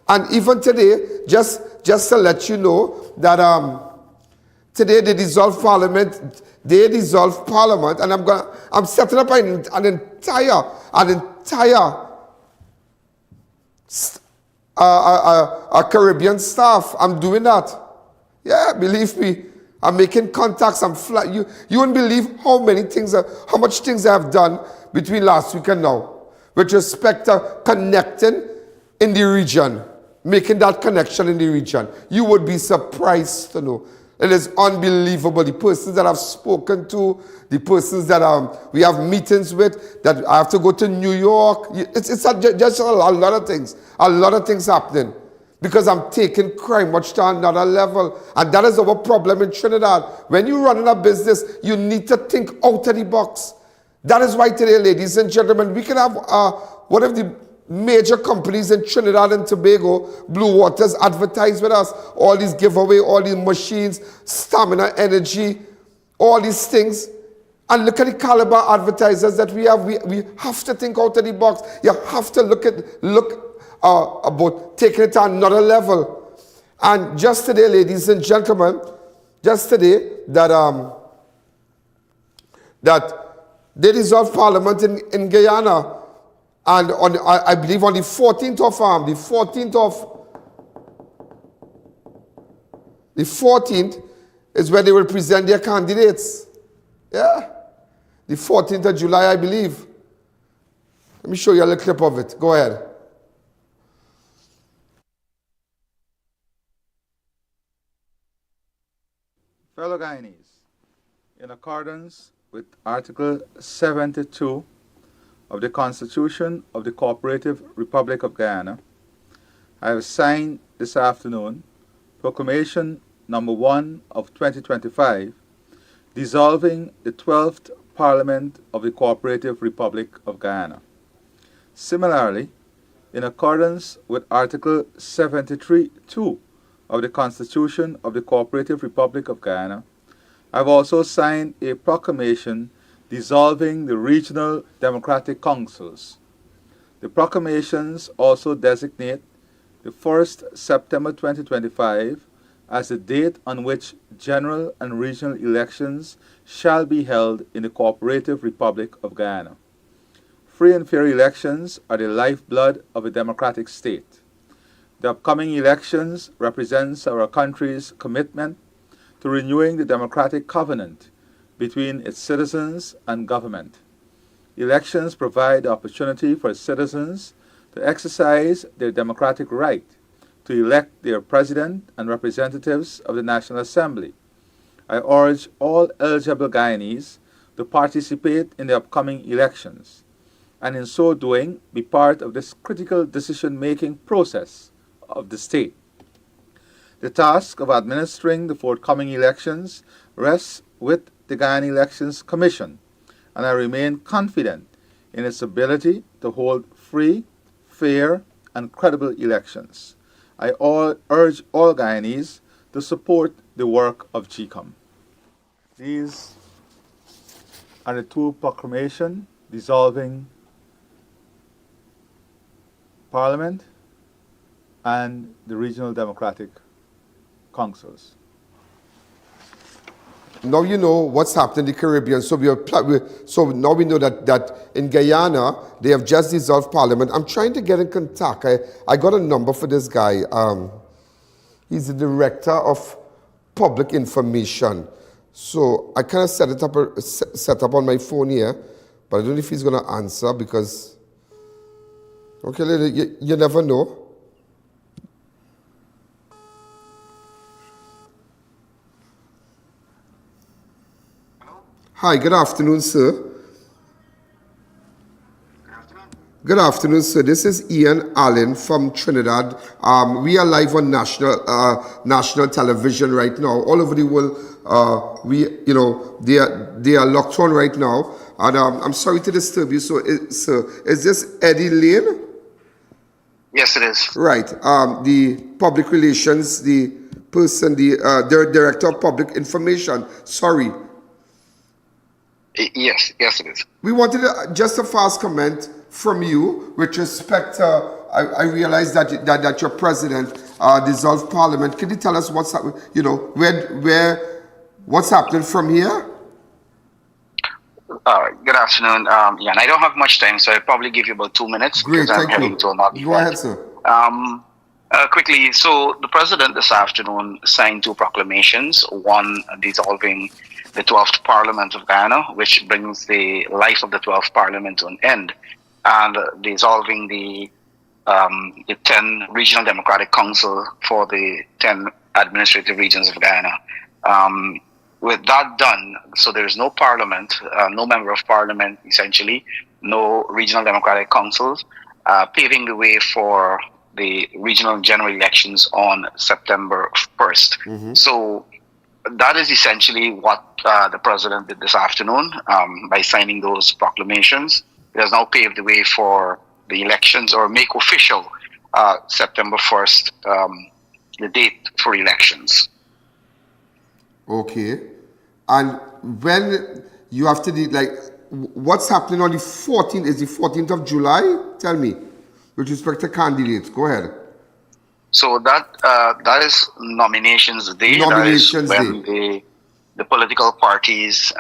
Speaker 21: And even today, just to let you know that today they dissolved Parliament. And I'm setting up an entire Caribbean staff. I'm doing that. Yeah, believe me. I'm making contacts. You wouldn't believe how much things I have done between last week and now, with respect to connecting in the region, making that connection in the region. You would be surprised to know. It is unbelievable. The persons that I've spoken to, the persons that we have meetings with, that I have to go to New York. It's just a lot of things. A lot of things happening. Because I'm taking crime much to another level. And that is our problem in Trinidad. When you run in a business, you need to think out of the box. That is why today, ladies and gentlemen, we can have one of the major companies in Trinidad and Tobago, Blue Waters, advertise with us. All these giveaway, all these machines, stamina, energy, all these things. And look at the caliber advertisers that we have. We have to think out of the box. You have to look about taking it to another level. And just today, ladies and gentlemen, just today, that they dissolved Parliament in Guyana. And I believe on the 14th is when they will present their candidates. Yeah. The 14th of July, I believe. Let me show you a little clip of it. Go ahead.
Speaker 13: Fellow Guyanese, in accordance with Article 72 of the Constitution of the Cooperative Republic of Guyana, I have signed this afternoon Proclamation Number 1 of 2025, dissolving the 12th Parliament of the Cooperative Republic of Guyana. Similarly, in accordance with Article 73(2) of the Constitution of the Cooperative Republic of Guyana, I have also signed a proclamation dissolving the regional democratic councils. The proclamations also designate the 1st September 2025 as the date on which general and regional elections shall be held in the Cooperative Republic of Guyana. Free and fair elections are the lifeblood of a democratic state. The upcoming elections represents our country's commitment to renewing the democratic covenant between its citizens and government. Elections provide the opportunity for citizens to exercise their democratic right to elect their president and representatives of the National Assembly. I urge all eligible Guyanese to participate in the upcoming elections, and in so doing be part of this critical decision-making process of the state. The task of administering the forthcoming elections rests with the Guyana Elections Commission, and I remain confident in its ability to hold free, fair, and credible elections. I urge all Guyanese to support the work of GCOM. These are the two proclamations dissolving Parliament and the regional democratic councils.
Speaker 21: Now you know what's happened in the Caribbean. So now we know that in Guyana, they have just dissolved Parliament. I'm trying to get in contact. I got a number for this guy. He's the Director of Public Information. So I kind of set up on my phone here, but I don't know if he's going to answer because, okay, you never know. Hi, good afternoon, sir. Good afternoon, sir. This is I.A.N from Trinidad. We are live on national television right now, all over the world. They are locked on right now, and I'm sorry to disturb you. So, sir, is this I.A.N?
Speaker 14: Yes, it is.
Speaker 21: Right. The public relations, the person, the Director of Public Information. Sorry.
Speaker 14: Yes, it is.
Speaker 21: We wanted just a fast comment from you with respect to, I realize that your president dissolved Parliament. Can you tell us what's what's happening from here?
Speaker 14: Good afternoon, Ian. I don't have much time, so I'll probably give you about 2 minutes.
Speaker 21: Great,
Speaker 14: because I'm
Speaker 21: thank
Speaker 14: heading
Speaker 21: you.
Speaker 14: to another
Speaker 21: Go ahead, sir.
Speaker 14: Quickly, so the president this afternoon signed 2 proclamations, one dissolving the 12th Parliament of Guyana, which brings the life of the 12th Parliament to an end, and dissolving the 10 Regional Democratic Council for the 10 administrative regions of Guyana. With that done, so there is no parliament, no member of parliament, essentially, no regional democratic councils, paving the way for the regional general elections on September 1st. So that is essentially what the president did this afternoon by signing those proclamations. It has now paved the way for the elections, or make official September 1st, the date for elections.
Speaker 21: Okay. And when you have to do, like, what's happening on the 14th? Is the 14th of July? Tell me, with respect to candidates. Go ahead.
Speaker 14: So that is nominations day.
Speaker 21: Nominations
Speaker 14: that is when
Speaker 21: day.
Speaker 14: The political parties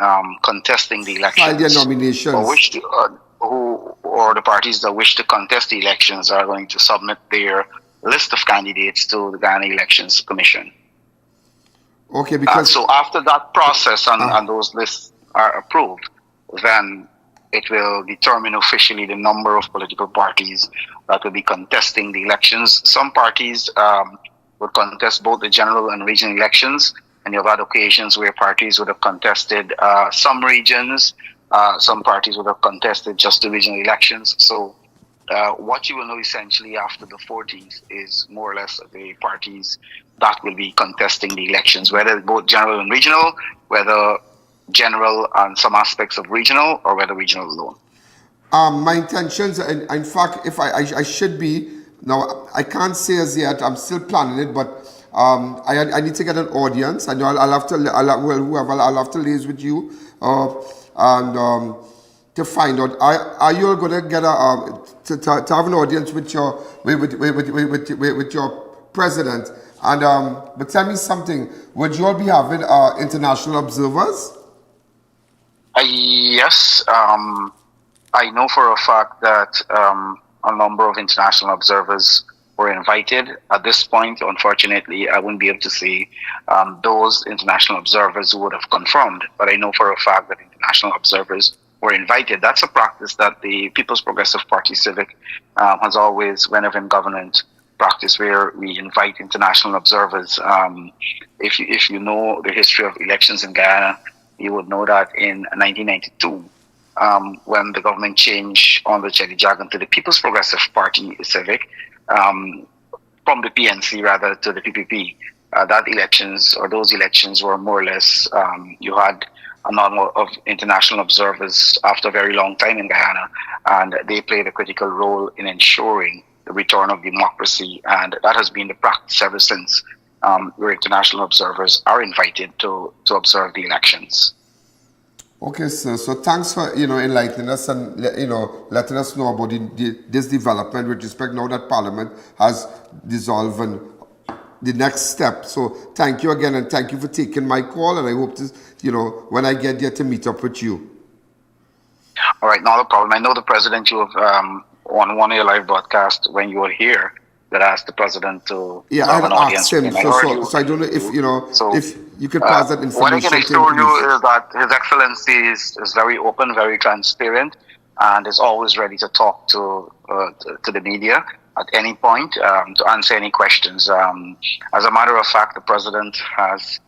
Speaker 14: contesting the elections,
Speaker 21: file their nominations,
Speaker 14: or the parties that wish to contest the elections are going to submit their list of candidates to the Guyana Elections Commission.
Speaker 21: Okay, because
Speaker 14: so after that process and those lists are approved, then it will determine officially the number of political parties that will be contesting the elections. Some parties will contest both the general and regional elections, and you've had occasions where parties would have contested some regions, some parties would have contested just the regional elections. So what you will know essentially after the 14th is more or less the parties that will be contesting the elections, whether both general and regional, whether general and some aspects of regional, or whether regional alone.
Speaker 21: My intentions, in fact, if I should be, now I can't say as yet, I'm still planning it, but I need to get an audience. I know I'll have to liaise with you and to find out. Are you going to get to have an audience with your president? And but tell me something. Would you all be having international observers?
Speaker 14: Yes. I know for a fact that a number of international observers were invited. At this point, unfortunately, I wouldn't be able to say those international observers who would have confirmed, but I know for a fact that international observers were invited. That's a practice that the People's Progressive Party Civic has always, whenever in government, practice where we invite international observers. If you know the history of elections in Guyana, you would know that in 1992, when the government changed on the Chelly Jagan to the People's Progressive Party Civic, from the PNC rather to the PPP, those elections were more or less, you had a number of international observers after a very long time in Guyana, and they played a critical role in ensuring the return of democracy, and that has been the practice ever since, where international observers are invited to observe the elections.
Speaker 21: Okay, sir. So thanks for enlightening us and letting us know about this development with respect now that Parliament has dissolved and the next step. So thank you again, and thank you for taking my call, and I hope to when I get there to meet up with you.
Speaker 14: All right, not a problem. I know the president, you have on one of your live broadcasts when you were here, that asked the president to have an audience.
Speaker 21: I asked him, so I don't know if you could pass that information.
Speaker 14: What I can assure you is that His Excellency is very open, very transparent, and is always ready to talk to the media at any point to answer any questions. As a matter of fact, the president has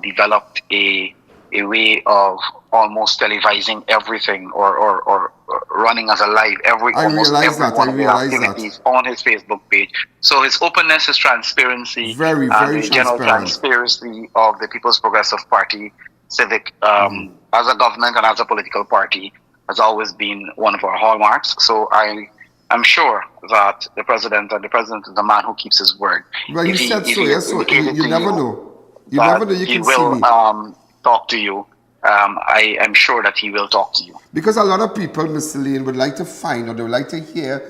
Speaker 14: developed a way of almost televising everything or running as a live almost every one of the activities on his Facebook page. So his openness, his transparency,
Speaker 21: very
Speaker 14: the general transparency of the People's Progressive Party Civic as a government and as a political party has always been one of our hallmarks. So I'm sure that the president is a man who keeps his word.
Speaker 21: Well, you said so, yes. So you never know. You never know. You can see me.
Speaker 14: Talk to you. I am sure that he will talk to you.
Speaker 21: Because a lot of people, Mr. Lane, would like to find, or they would like to hear,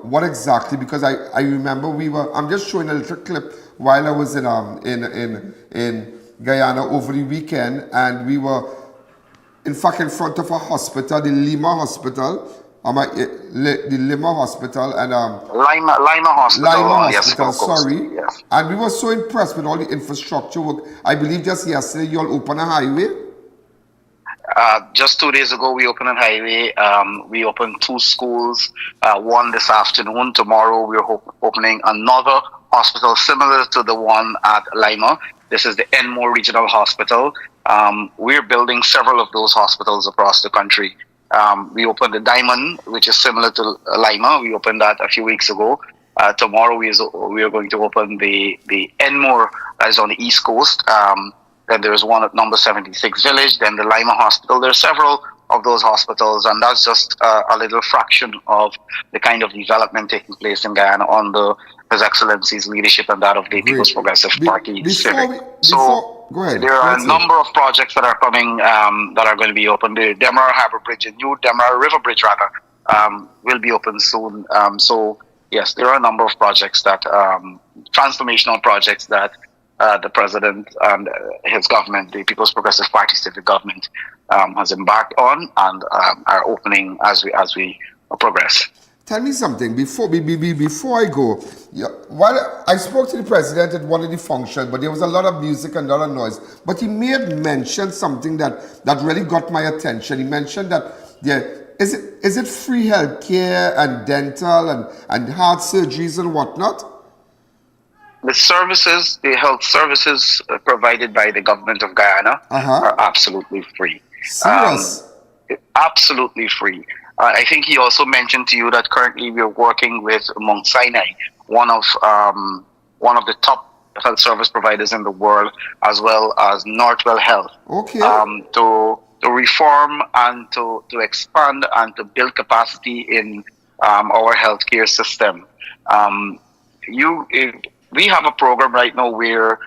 Speaker 21: what exactly. Because I remember I'm just showing a little clip while I was in Guyana over the weekend, and we were, in fact, in front of a hospital, the Lima Hospital, The Lima Hospital and
Speaker 14: Lima Hospital.
Speaker 21: Lima
Speaker 14: Yes,
Speaker 21: Hospital,
Speaker 14: Coast.
Speaker 21: sorry.
Speaker 14: Yes.
Speaker 21: And we were so impressed with all the infrastructure work. I believe just yesterday you all opened a highway.
Speaker 14: Just 2 days ago, we opened a highway. We opened 2 schools. One this afternoon. Tomorrow, we're opening another hospital similar to the one at Lima. This is the Enmore Regional Hospital. We're building several of those hospitals across the country. We opened the Diamond, which is similar to Lima. We opened that a few weeks ago. Tomorrow, we are going to open the Enmore, that is on the East Coast. Then there's one at number 76 Village, then the Lima Hospital. There are several of those hospitals, and that's just a little fraction of the kind of development taking place in Guyana under His Excellency's leadership and that of the People's Progressive Party.
Speaker 21: Go ahead.
Speaker 14: There are a number of projects that are coming that are going to be open. The Dacarai Harbor Bridge, the new Dacarai River Bridge rather, will be open soon. So yes, there are a number of projects that, transformational projects that the President and his government, the People's Progressive Party civic government, has embarked on and are opening as we progress.
Speaker 21: Tell me something before I go. While I spoke to the President at one of the functions, but there was a lot of music and a lot of noise. But he made mention something that really got my attention. He mentioned that is it free health care and dental and heart surgeries and whatnot?
Speaker 14: The services, the health services provided by the government of Guyana are absolutely free.
Speaker 21: Serious?
Speaker 14: Absolutely free. I think he also mentioned to you that currently we are working with Mount Sinai, one of the top health service providers in the world, as well as Northwell Health, to reform and to expand and to build capacity in our healthcare system. We have a program right now where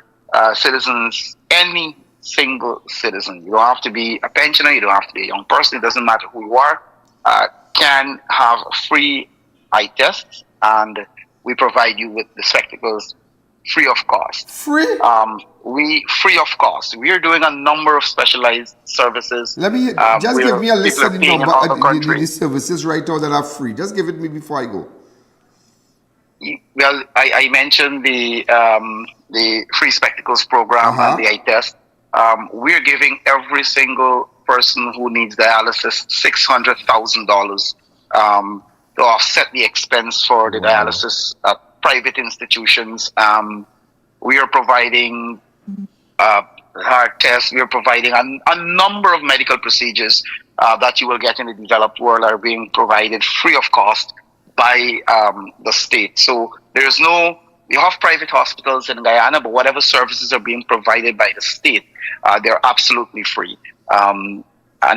Speaker 14: citizens, any single citizen, you don't have to be a pensioner, you don't have to be a young person, it doesn't matter who you are, can have free eye tests, and we provide you with the spectacles free of cost.
Speaker 21: Free?
Speaker 14: Free of cost. We are doing a number of specialized services.
Speaker 21: Let me just give me a list of the number the services right now that are free. Just give it me before I go.
Speaker 14: Well, I mentioned the free spectacles program and the eye test. We're giving every single person who needs dialysis $600,000 to offset the expense for the dialysis at private institutions. We are providing heart tests. We are providing a number of medical procedures that you will get in the developed world are being provided free of cost by the state. So there's you have private hospitals in Guyana, but whatever services are being provided by the state, they're absolutely free. And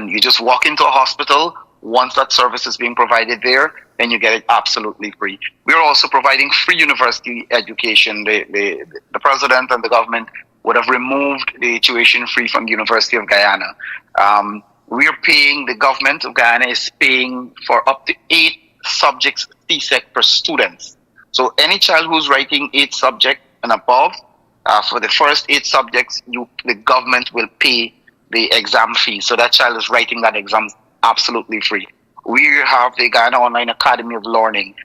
Speaker 14: you just walk into a hospital, once that service is being provided there, then you get it absolutely free. We're also providing free university education. The President and the government would have removed the tuition free from the University of Guyana. The government of Guyana is paying for up to 8 subjects CSEC per student. So any child who's writing 8 subjects and above, for the first 8 subjects, the government will pay the exam fee. So that child is writing that exam absolutely free. We have the Guyana Online Academy of Learning,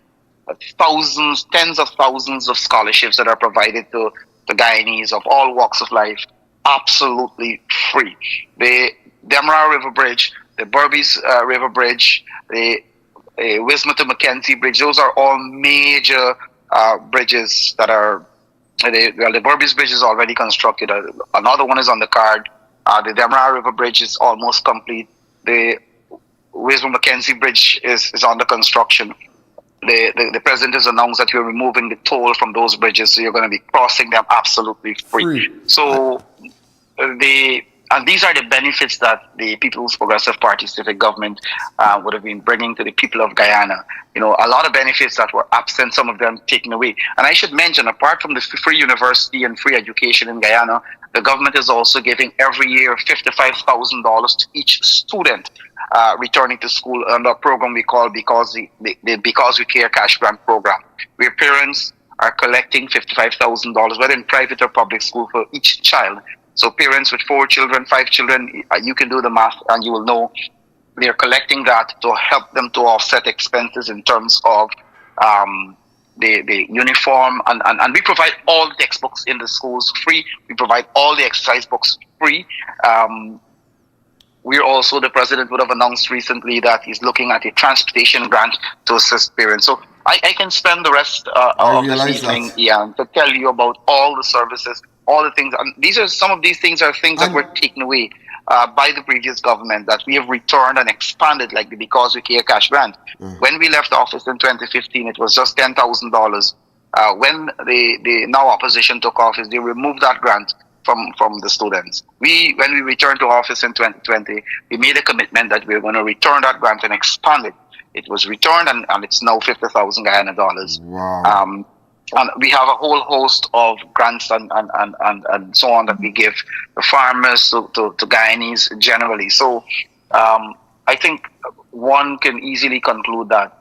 Speaker 14: tens of thousands of scholarships that are provided to Guyanese of all walks of life, absolutely free. The Dacarai River Bridge, the Berbice River Bridge, the Wisma to Mackenzie Bridge, those are all major bridges that are, the Berbice Bridge is already constructed. Another one is on the card. The Dacarai River Bridge is almost complete. The Wisma Mackenzie Bridge is under construction. The President has announced that we're removing the toll from those bridges, so you're going to be crossing them absolutely free. So and these are the benefits that the People's Progressive Party civic government would have been bringing to the people of Guyana. A lot of benefits that were absent, some of them taken away. And I should mention, apart from the free university and free education in Guyana, the government is also giving every year $55,000 to each student returning to school under a program we call Because We Care Cash Grant Program, where parents are collecting $55,000, whether in private or public school, for each child. So parents with 4 children, 5 children, you can do the math and you will know they're collecting that to help them to offset expenses in terms of the uniform, and we provide all the textbooks in the schools free. We provide all the exercise books free. We're also, the president would have announced recently that he's looking at a transportation grant to assist parents. So I can spend the rest of this evening, Ian, to tell you about all the services, all the things. And some of these things are things that were taken away by the previous government that we have returned and expanded, like the Because We Care cash grant. When we left office in 2015, it was just $10,000. When the now opposition took office, they removed that grant from the students. When we returned to office in 2020, we made a commitment that we were going to return that grant and expand it. It was returned, and it's now 50,000 Guyana dollars.
Speaker 21: Wow.
Speaker 14: And we have a whole host of grants and so on that we give the farmers to Guyanese generally. So I think one can easily conclude that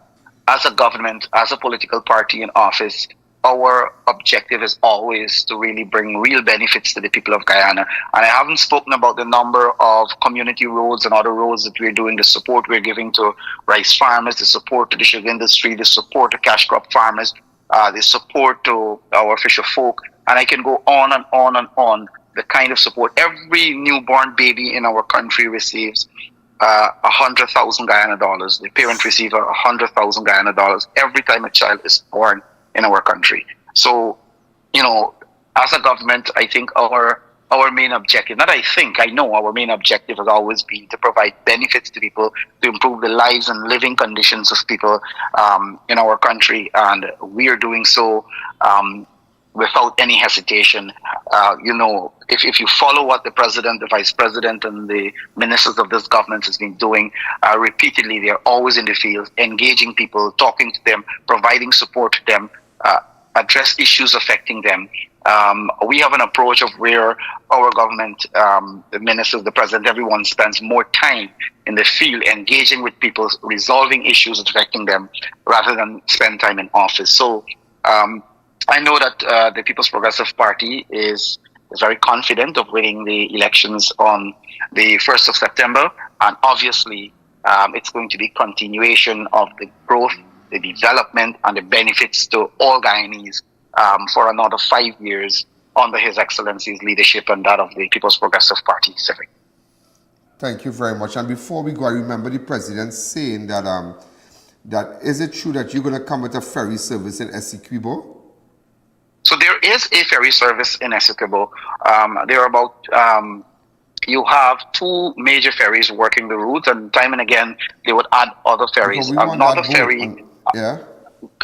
Speaker 14: as a government, as a political party in office, our objective is always to really bring real benefits to the people of Guyana. And I haven't spoken about the number of community roads and other roads that we're doing, the support we're giving to rice farmers, the support to the sugar industry, the support to cash crop farmers, the support to our fisher folk. And I can go on and on and on, the kind of support. Every newborn baby in our country receives 100,000 Guyana dollars. The parent receives 100,000 Guyana dollars every time a child is born in our country. So, as a government, I think our main objective, I know our main objective has always been to provide benefits to people, to improve the lives and living conditions of people in our country. And we are doing so without any hesitation. If you follow what the president, the vice president, and the ministers of this government has been doing repeatedly, they're always in the field, engaging people, talking to them, providing support to them, address issues affecting them. We have an approach of where our government, the ministers, the president, everyone spends more time in the field engaging with people, resolving issues affecting them, rather than spend time in office. So I know that the People's Progressive Party is very confident of winning the elections on the 1st of September. And obviously, it's going to be continuation of the growth, the development, and the benefits to all Guyanese for another 5 years under His Excellency's leadership and that of the People's Progressive Party. Civic.
Speaker 21: Thank you very much. And before we go, I remember the president saying that is it true that you're going to come with a ferry service in Essequibo?
Speaker 14: So there is a ferry service in Essequibo. There are about you have two major ferries working the route, and time and again they would add other ferries.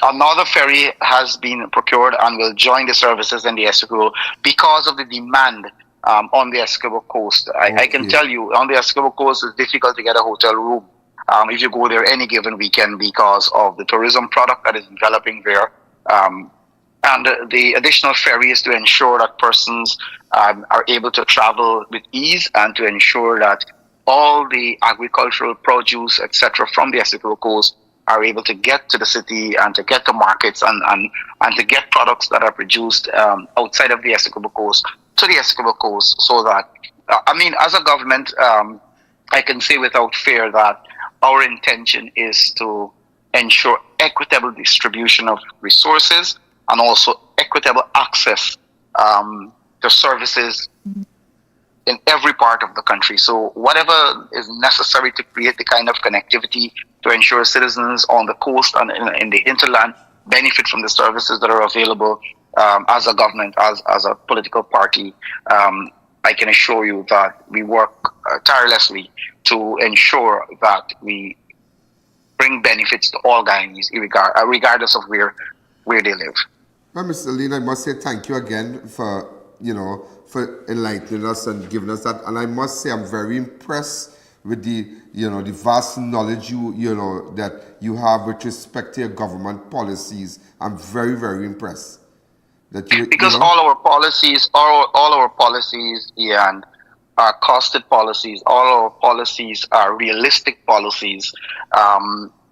Speaker 14: Another ferry has been procured and will join the services in the Essequibo because of the demand on the Essequibo coast. I can tell you, on the Essequibo coast, it's difficult to get a hotel room if you go there any given weekend because of the tourism product that is developing there. And the additional ferry is to ensure that persons are able to travel with ease and to ensure that all the agricultural produce, etc., from the Essequibo coast are able to get to the city and to get to markets and to get products that are produced outside of the Essequibo coast to the Essequibo coast, so that, as a government, I can say without fear that our intention is to ensure equitable distribution of resources and also equitable access to services in every part of the country. So whatever is necessary to create the kind of connectivity to ensure citizens on the coast and in the hinterland benefit from the services that are available, as a government, as a political party, I can assure you that we work tirelessly to ensure that we bring benefits to all Guyanese, regardless of where they live.
Speaker 21: Well, Mr. Lean, I must say thank you again for enlightening us and giving us that. And I must say I'm very impressed with the vast knowledge that you have with respect to your government policies. I'm very, very impressed.
Speaker 14: Because all our policies, Ian, are costed policies. All our policies are realistic policies,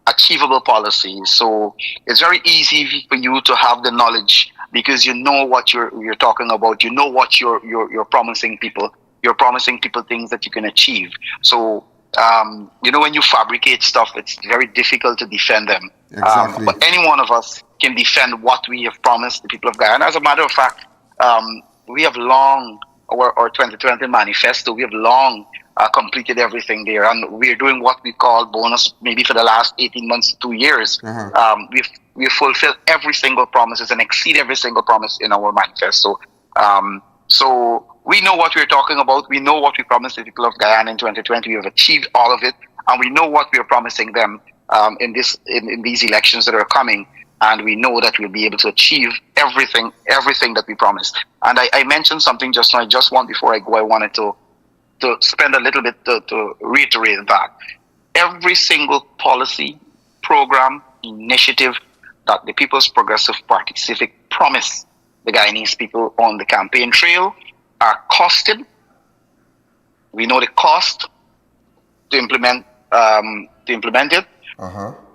Speaker 14: achievable policies. So it's very easy for you to have the knowledge because you know what you're talking about. You know what you're promising people. You're promising people things that you can achieve. So when you fabricate stuff, it's very difficult to defend them.
Speaker 21: Exactly.
Speaker 14: But any one of us can defend what we have promised the people of Guyana. As a matter of fact, we have long, our 2020 manifesto, we have long completed everything there. And we're doing what we call bonus, maybe for the last 18 months to 2 years. We've fulfilled every single promises and exceed every single promise in our manifesto. So we know what we're talking about. We know what we promised the people of Guyana in 2020. We have achieved all of it. And we know what we are promising them in these elections that are coming. And we know that we'll be able to achieve everything that we promised. And I mentioned something just now. Before I go, I wanted to spend a little bit to reiterate that. Every single policy, program, initiative that the People's Progressive Party Civic promised the Guyanese people on the campaign trail are costed. We know the cost to implement it.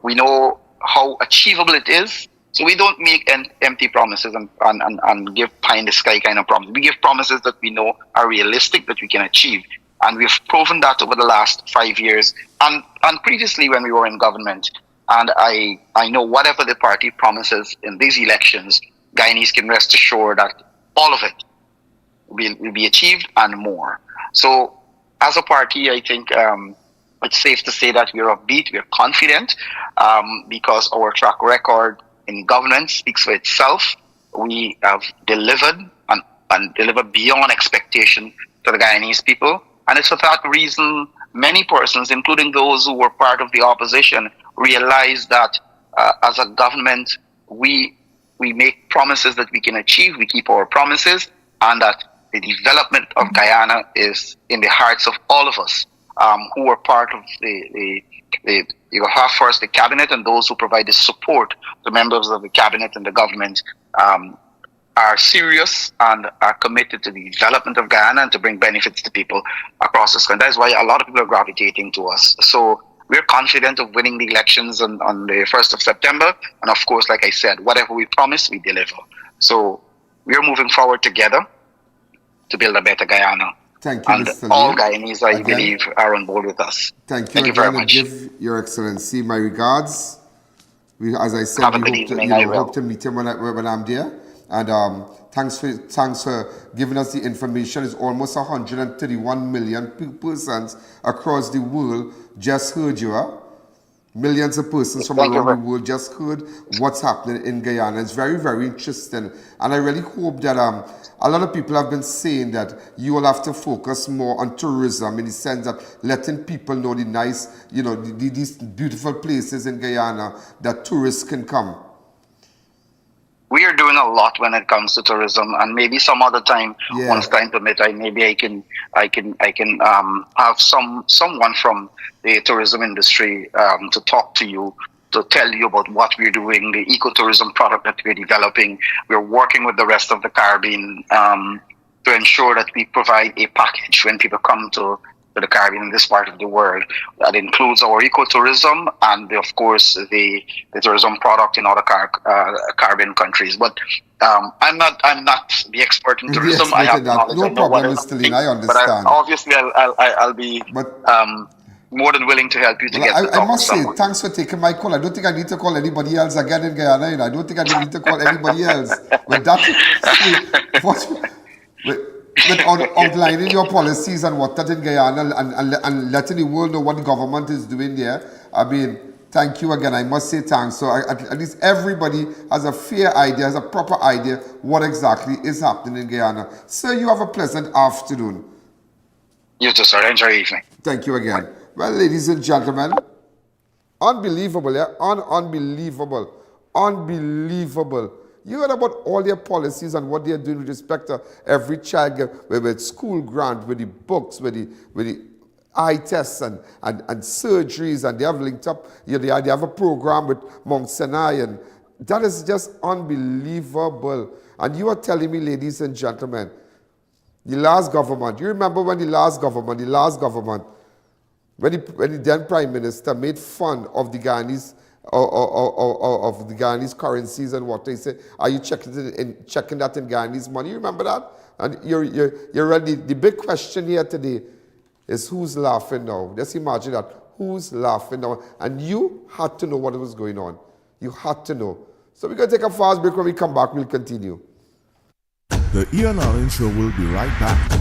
Speaker 14: We know how achievable it is. So we don't make empty promises and give pie in the sky kind of promises. We give promises that we know are realistic, that we can achieve. And we've proven that over the last 5 years and previously when we were in government. And I know whatever the party promises in these elections, Guyanese can rest assured that all of it will be achieved and more. So as a party, I think it's safe to say that we're upbeat, we're confident, because our track record in governance speaks for itself. We have delivered and delivered beyond expectation to the Guyanese people. And it's for that reason many persons, including those who were part of the opposition, realize that as a government, we make promises that we can achieve, we keep our promises, and that the development of Guyana is in the hearts of all of us who are part of you have first the cabinet, and those who provide the support, the members of the cabinet and the government are serious and are committed to the development of Guyana and to bring benefits to people across this country. That's why a lot of people are gravitating to us. So we're confident of winning the elections on the 1st of September. And of course, like I said, whatever we promise, we deliver. So we're moving forward together to build a better Guyana.
Speaker 21: Thank you,
Speaker 14: and
Speaker 21: Mr.
Speaker 14: all
Speaker 21: Lee.
Speaker 14: Guyanese, I believe, are on board with us.
Speaker 21: Thank
Speaker 14: you very much.
Speaker 21: Give Your Excellency my regards. As I said,
Speaker 14: Have a
Speaker 21: we
Speaker 14: good evening. I
Speaker 21: hope to meet him when I'm there. And thanks for giving us the information. It's almost 131 million persons across the world just heard you. Millions of persons from around the world just heard what's happening in Guyana. It's very, very interesting. And I really hope that a lot of people have been saying that you will have to focus more on tourism, in the sense that letting people know the nice, these beautiful places in Guyana that tourists can come.
Speaker 14: We are doing a lot when it comes to tourism, and maybe some other time, once time permit, I can have someone from the tourism industry to talk to you, to tell you about what we're doing, the ecotourism product that we're developing. We're working with the rest of the Caribbean to ensure that we provide a package when people come to the Caribbean, in this part of the world, that includes our ecotourism and of course the tourism product in other Caribbean countries. But I'm not the expert in tourism.
Speaker 21: Yes,
Speaker 14: I have
Speaker 21: that. No problem, Mr. Lee, I understand.
Speaker 14: But obviously I'll be more than willing to help you to get
Speaker 21: I must say, thanks for taking my call. I don't think I need to call anybody else again in Guyana. I don't think I need to call anybody else. But with outlining your policies and what that in Guyana and letting the world know what the government is doing there. I mean, thank you again. I must say thanks. So at least everybody has a fair idea, has a proper idea what exactly is happening in Guyana. Sir, you have a pleasant afternoon.
Speaker 14: You too, sir. Enjoy your evening.
Speaker 21: Thank you again. Well, ladies and gentlemen, unbelievable, yeah? Unbelievable. You heard about all their policies and what they're doing with respect to every child, with school grant, with the books, with the eye tests and surgeries, and they have linked up. They have a program with Mount Sinai, and that is just unbelievable. And you are telling me, ladies and gentlemen, the last government, you remember when the last government, when the then Prime Minister made fun of the Guyanese of the Guyanese currencies and what they say, are you checking that in Guyanese money? You remember that? And you're ready. The big question here today is who's laughing now. Just imagine that. Who's laughing now? And you had to know what was going on. You had to know. So we're going to take a fast break. When we come back, we'll continue.
Speaker 1: The I.A.N Show will be right back.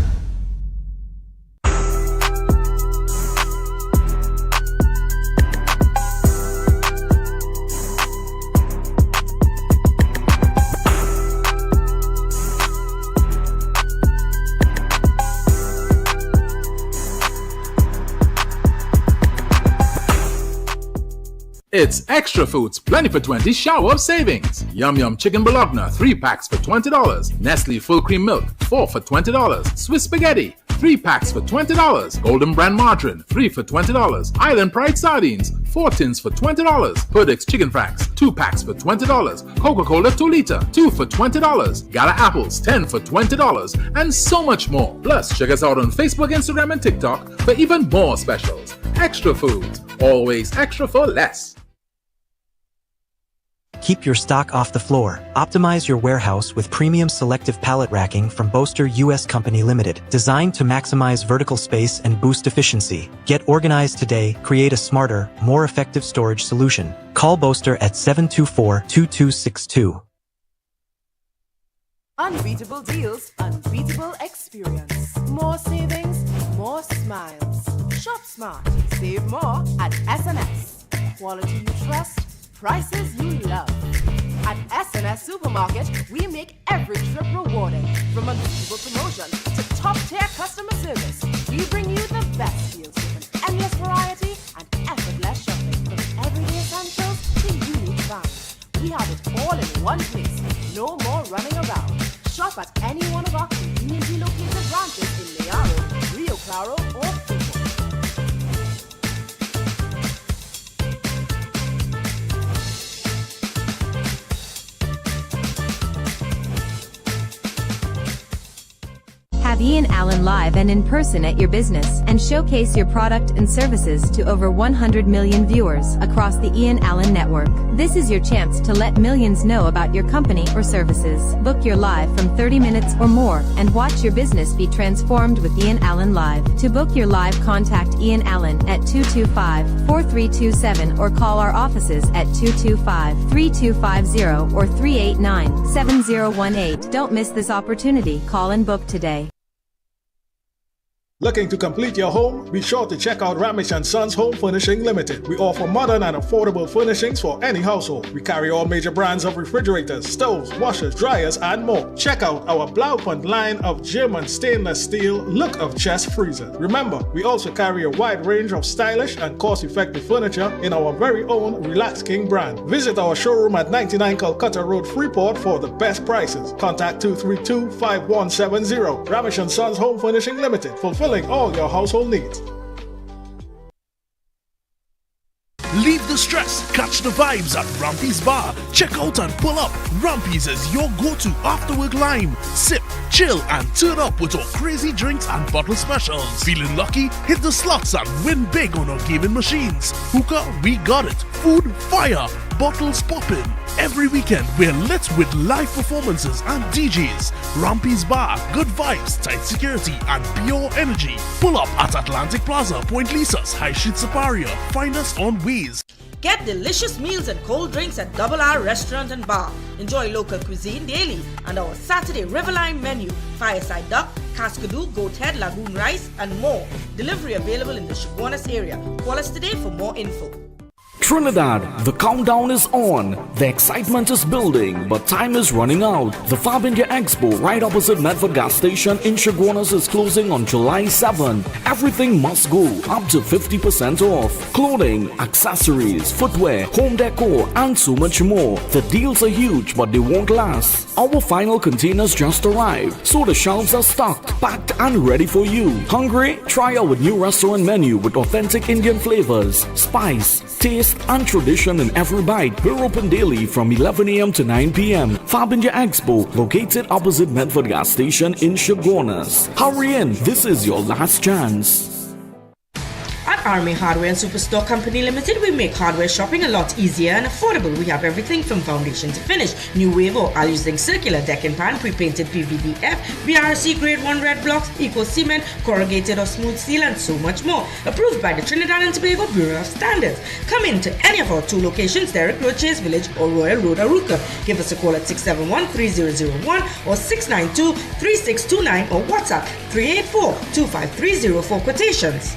Speaker 19: It's Extra Foods, plenty for 20 shower of savings. Yum Yum Chicken Bologna, 3 packs for $20. Nestle Full Cream Milk, 4 for $20. Swiss Spaghetti, 3 packs for $20. Golden Brand Margarine, 3 for $20. Island Pride Sardines, 4 tins for $20. Perdix Chicken Franks, 2 packs for $20. Coca-Cola 2 liter, 2 for $20. Gala Apples, 10 for $20. And so much more. Plus, check us out on Facebook, Instagram, and TikTok for even more specials. Extra Foods, always extra for less.
Speaker 12: Keep your stock off the floor. Optimize your warehouse with premium selective pallet racking from Boaster US Company Limited, designed to maximize vertical space and boost efficiency. Get organized today. Create a smarter, more effective storage solution. Call Boaster at 724-2262.
Speaker 3: Unbeatable deals, unbeatable experience. More savings, more smiles. Shop smart, save more at S&S. Quality you trust, prices you love. At S&S Supermarket, we make every trip rewarding. From unbeatable promotion to top-tier customer service, we bring you the best deals with an endless variety and effortless shopping. From everyday essentials to unique finds, we have it all in one place. No more running around. Shop at any one of our conveniently located branches in Mayaro, Rio Claro, or Fuco.
Speaker 7: Have I.A.N live and in person at your business and showcase your product and services to over 100 million viewers across the I.A.N network. This is your chance to let millions know about your company or services. Book your live from 30 minutes or more and watch your business be transformed with I.A.N Live. To book your live, contact I.A.N at 225-4327 or call our offices at 225-3250 or 389-7018. Don't miss this opportunity. Call and book today.
Speaker 5: Looking to complete your home? Be sure to check out Ramesh & Sons Home Furnishing Limited. We offer modern and affordable furnishings for any household. We carry all major brands of refrigerators, stoves, washers, dryers, and more. Check out our Blaupunkt line of German stainless steel look of chest freezers. Remember, we also carry a wide range of stylish and cost-effective furniture in our very own Relax King brand. Visit our showroom at 99 Calcutta Road, Freeport for the best prices. Contact 232-5170. Ramesh & Sons Home Furnishing Limited. Fulfilling all your household needs.
Speaker 18: Leave the stress, catch the vibes at Rampy's Bar. Check out and pull up. Rampy's is your go-to after-work lime. Sip, chill, and turn up with our crazy drinks and bottle specials. Feeling lucky? Hit the slots and win big on our gaming machines. Hookah, we got it. Food, fire. Bottles popping. Every weekend, we're lit with live performances and DJs. Rampy's Bar, good vibes, tight security, and pure energy. Pull up at Atlantic Plaza, Point Lisa's, High Street, Superior. Find us on Waze.
Speaker 20: Get delicious meals and cold drinks at Double R Restaurant and Bar. Enjoy local cuisine daily and our Saturday Riverline menu. Fireside duck, cascadoo, goat head, lagoon rice, and more. Delivery available in the Chaguanas area. Call us today for more info.
Speaker 24: Trinidad, the countdown is on. The excitement is building, but time is running out. The Fab India Expo right opposite Medford gas station in Chaguanas is closing on July 7. Everything must go, up to 50% off. Clothing, accessories, footwear, home decor, and so much more. The deals are huge, but they won't last. Our final containers just arrived, so the shelves are stocked, packed, and ready for you. Hungry? Try our new restaurant menu with authentic Indian flavors, spice, taste, and tradition in every bite. We're open daily from 11 a.m. to 9 p.m. Fab India Expo, located opposite Medford gas station in Chaguanas. Hurry in, this is your last chance.
Speaker 25: At
Speaker 20: Army Hardware and Superstore Company Limited, we make hardware shopping a lot easier and affordable. We have everything from foundation to finish. New wave or are using circular deck and pan, pre-painted PVDF, BRC grade 1 red blocks, eco cement, corrugated or smooth steel, and so much more. Approved by the Trinidad and Tobago Bureau of Standards. Come in to any of our 2 locations, Derrick Road, Chase Village, or Royal Road, Aruca. Give us a call at 671-3001 or 692-3629 or WhatsApp 384-2530 for quotations.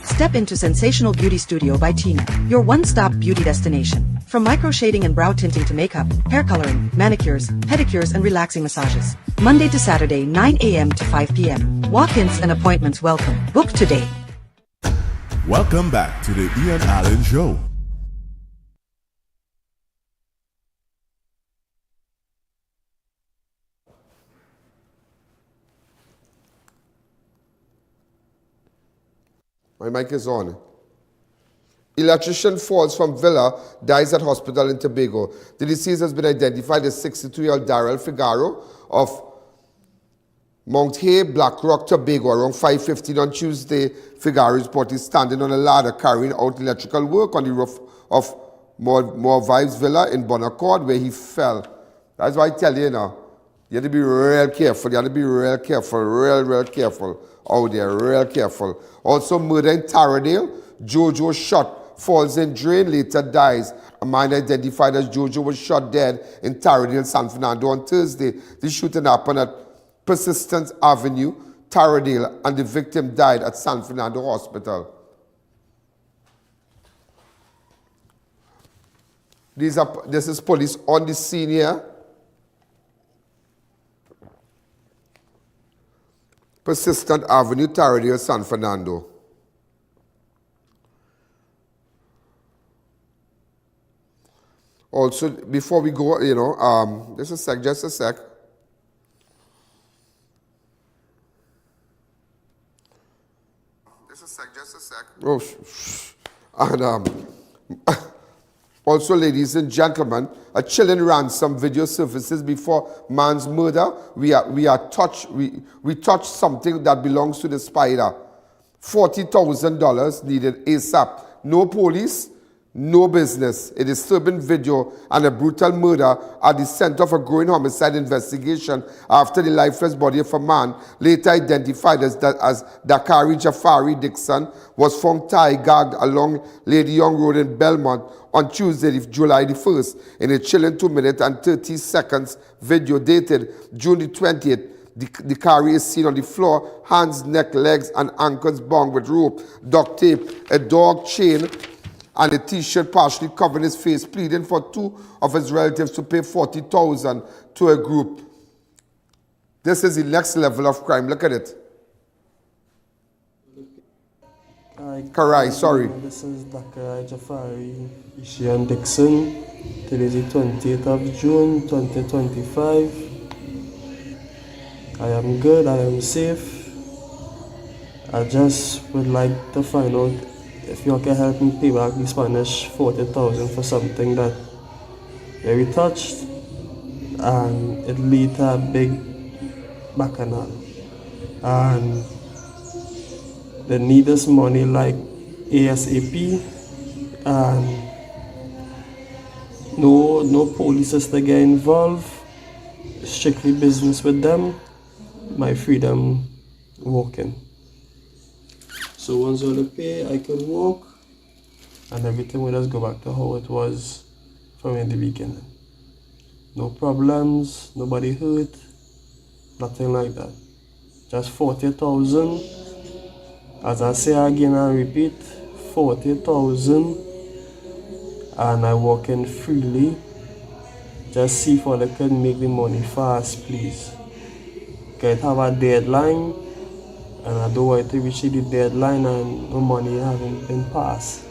Speaker 6: Step into Sensational Beauty Studio by Tina, your one-stop beauty destination. From micro-shading and brow tinting to makeup, hair coloring, manicures, pedicures, and relaxing massages. Monday to Saturday, 9 a.m. to 5 p.m. Walk-ins and appointments welcome. Book today.
Speaker 1: Welcome back to the I.A.N Show.
Speaker 21: My mic is on. Electrician falls from villa, dies at hospital in Tobago. The deceased has been identified as 62-year-old Daryl Figaro of Mount Hay, Black Rock, Tobago. Around 5:15 on Tuesday, Figaro is reportedly standing on a ladder carrying out electrical work on the roof of More Vibes Villa in Bonaccord, where he fell. That's why I tell you now, you have to be real careful. You have to be real careful, real careful out there, real careful. Also, murder in Taradale. Jojo shot, falls in drain, later dies. A man identified as Jojo was shot dead in Taradale, San Fernando on Thursday. The shooting happened at Persistence Avenue, Taradale, and the victim died at San Fernando Hospital. This is police on the scene here. Persistent Avenue, Taradale, San Fernando. Also, before we go, just a sec. Just a sec. Oh, and also, ladies and gentlemen, a chilling ransom video surfaces before man's murder. We touched something that belongs to the spider. $40,000 needed ASAP. No police, no business. A disturbing video and a brutal murder at the center of a growing homicide investigation after the lifeless body of a man, later identified as Dacarai Jafari Dickson, was found tied, gagged along Lady Young Road in Belmont on Tuesday, July the 1st, in a chilling 2 minutes and 30 seconds video dated June the 20th. The Dacarai is seen on the floor, hands, neck, legs, and ankles bound with rope, duct tape, a dog chain, and a t-shirt partially covering his face, pleading for 2 of his relatives to pay $40,000 to a group. This is the next level of crime. Look at it. Karai, sorry.
Speaker 8: This is Dacarai Jafari Dickson. Today is the 20th of June, 2025. I am good, I am safe. I just would like to find out if you can help me pay back the Spanish $40,000 for something that we touched and it lead to a big bacchanal. And they need this money like ASAP, and no police is to get involved. Strictly business with them. My freedom walking. So once all the pay, I can walk, and everything will just go back to how it was from in the beginning. No problems, nobody hurt, nothing like that. Just 40,000. As I say again and repeat, 40,000, and I walk in freely. Just see if I can make the money fast, please. Can have a deadline, and I don't want to reach the deadline and no money hasn't been passed.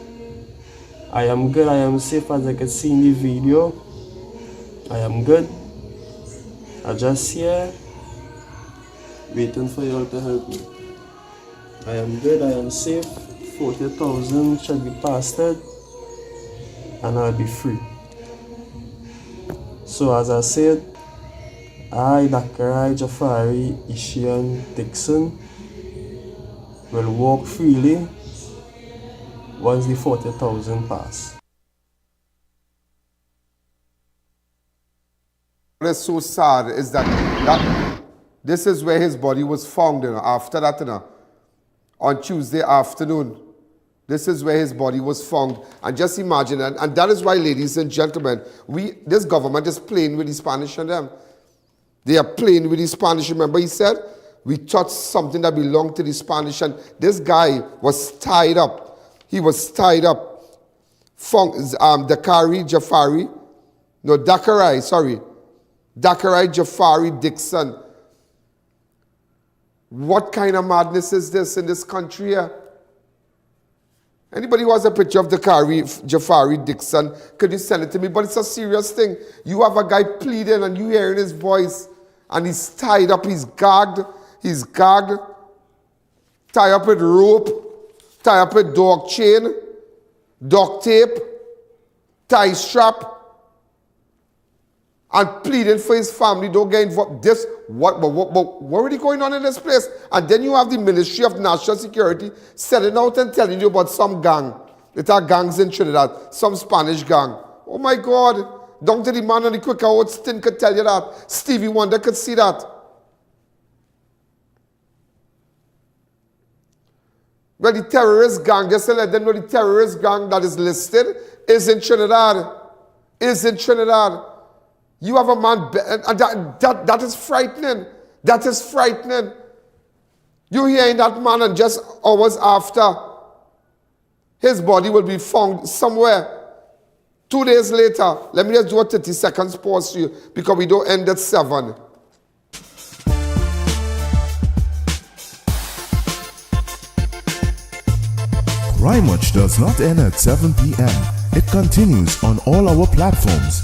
Speaker 8: I am good, I am safe, as I can see in the video. I am good. I just here waiting for you all to help me. I am good, I am safe. 40,000 should be passed, and I'll be free. So as I said, I, Dacarai Jafari Dickson, will walk freely once the 40,000 pass.
Speaker 21: What is so sad is that this is where his body was found, after that, on Tuesday afternoon. This is where his body was found. And just imagine, and that is why, ladies and gentlemen, this government is playing with the Spanish and them. They are playing with the Spanish. Remember, he said, we touched something that belonged to the Spanish, and this guy was tied up. He was tied up. Dacarai Jafari Dickson. What kind of madness is this in this country here? Anybody who has a picture of Dacarai Jafari Dickson, could you send it to me? But it's a serious thing. You have a guy pleading and you hearing his voice, and he's tied up, he's gagged, tied up with rope, tied up with dog chain, duct tape, tie strap, and pleading for his family, don't get involved. What really going on in this place? And then you have the Ministry of National Security setting out and telling you about some gang. There are gangs in Trinidad, some Spanish gang. Oh my God. Down to the man on the quicker oats thing could tell you that. Stevie Wonder could see that. Well, the terrorist gang, just to let them know, the terrorist gang that is listed is in Trinidad. You have a man, and that is frightening. That is frightening. You hearing that man, and just hours after, his body will be found somewhere. 2 days later, let me just do a 30 seconds pause to you, because we don't end at 7.
Speaker 1: Crime Watch does not end at 7 p.m. It continues on all our platforms.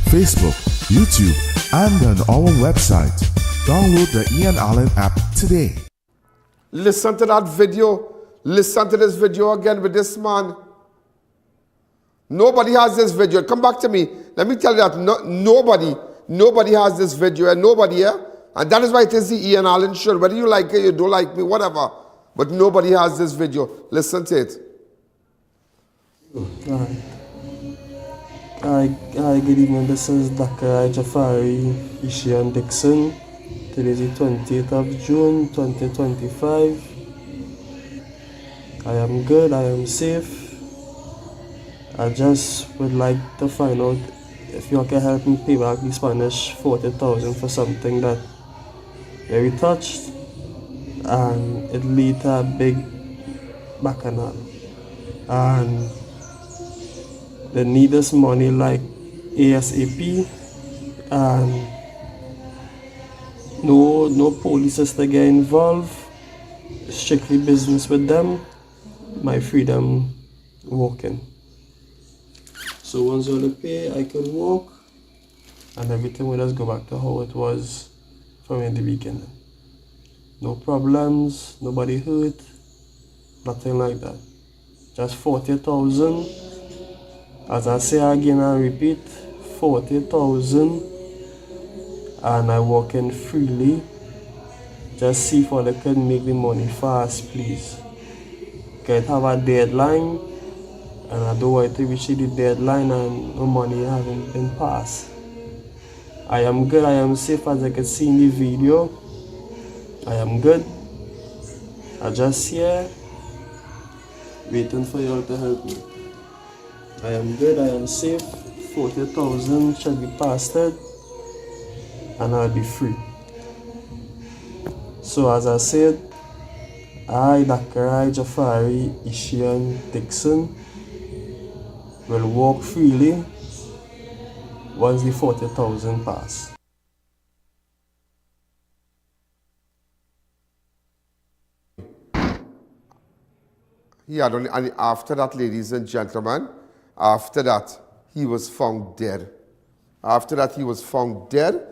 Speaker 1: Facebook, YouTube, and on our website. Download the I.A.N app today.
Speaker 21: Listen to that video. Listen to this video again with this man. Nobody has this video. Come back to me. Let me tell you that nobody has this video, and nobody here. And that is why it is the I.A.N show. Whether you like it, you don't like me, whatever. But nobody has this video. Listen to it.
Speaker 8: Hi, good evening. This is Dacarai Jafari Dickson. Today is the 20th of June 2025. I am good, I am safe. I just would like to find out if you can help me pay back the Spanish 40,000 for something that very touched, and it lead to a big bacchanal. And they need this money like ASAP, and no police is to get involved. Strictly business with them. My freedom walking. So once all the pay, I can walk, and everything will just go back to how it was from in the beginning. No problems, nobody hurt, nothing like that. Just 40,000. As I say again and repeat, 40,000, and I walk in freely. Just see if I can make the money fast, please. Can have a deadline, and I don't want to reach the deadline and no money hasn't been passed. I am good, I am safe, as I can see in the video. I am good. I just here waiting for you all to help me. I am good, I am safe. 40,000 should be passed, and I'll be free. So as I said, I, Dacarai Jafari Dickson, will walk freely once the 40,000 pass.
Speaker 21: Yeah, and after that, ladies and gentlemen, after that, he was found dead. After that, he was found dead.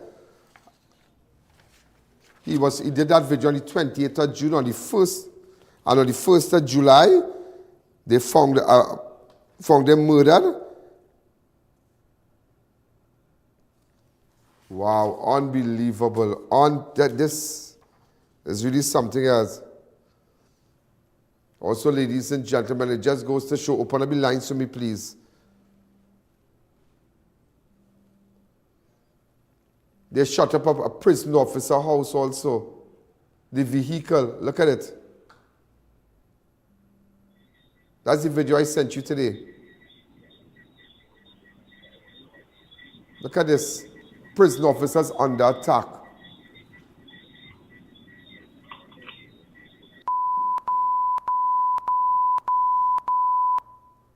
Speaker 21: He did that video on the 28th of June. On the 1st of July, they found them murdered. Wow, unbelievable. This is really something else. Also, ladies and gentlemen, it just goes to show, open up the lines for me, please. They shut up a prison officer house also. The vehicle, look at it. That's the video I sent you today. Look at this. Prison officers under attack.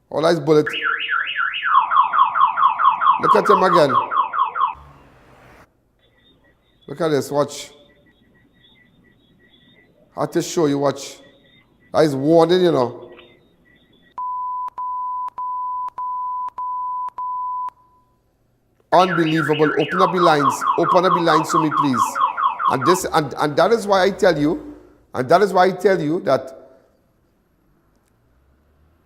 Speaker 21: All eyes bullet. Look at him again. Look at this, watch. I have to show you, watch. That is warning, you know. Unbelievable. Open up the lines. Open up the lines for me, please. And that is why I tell you, that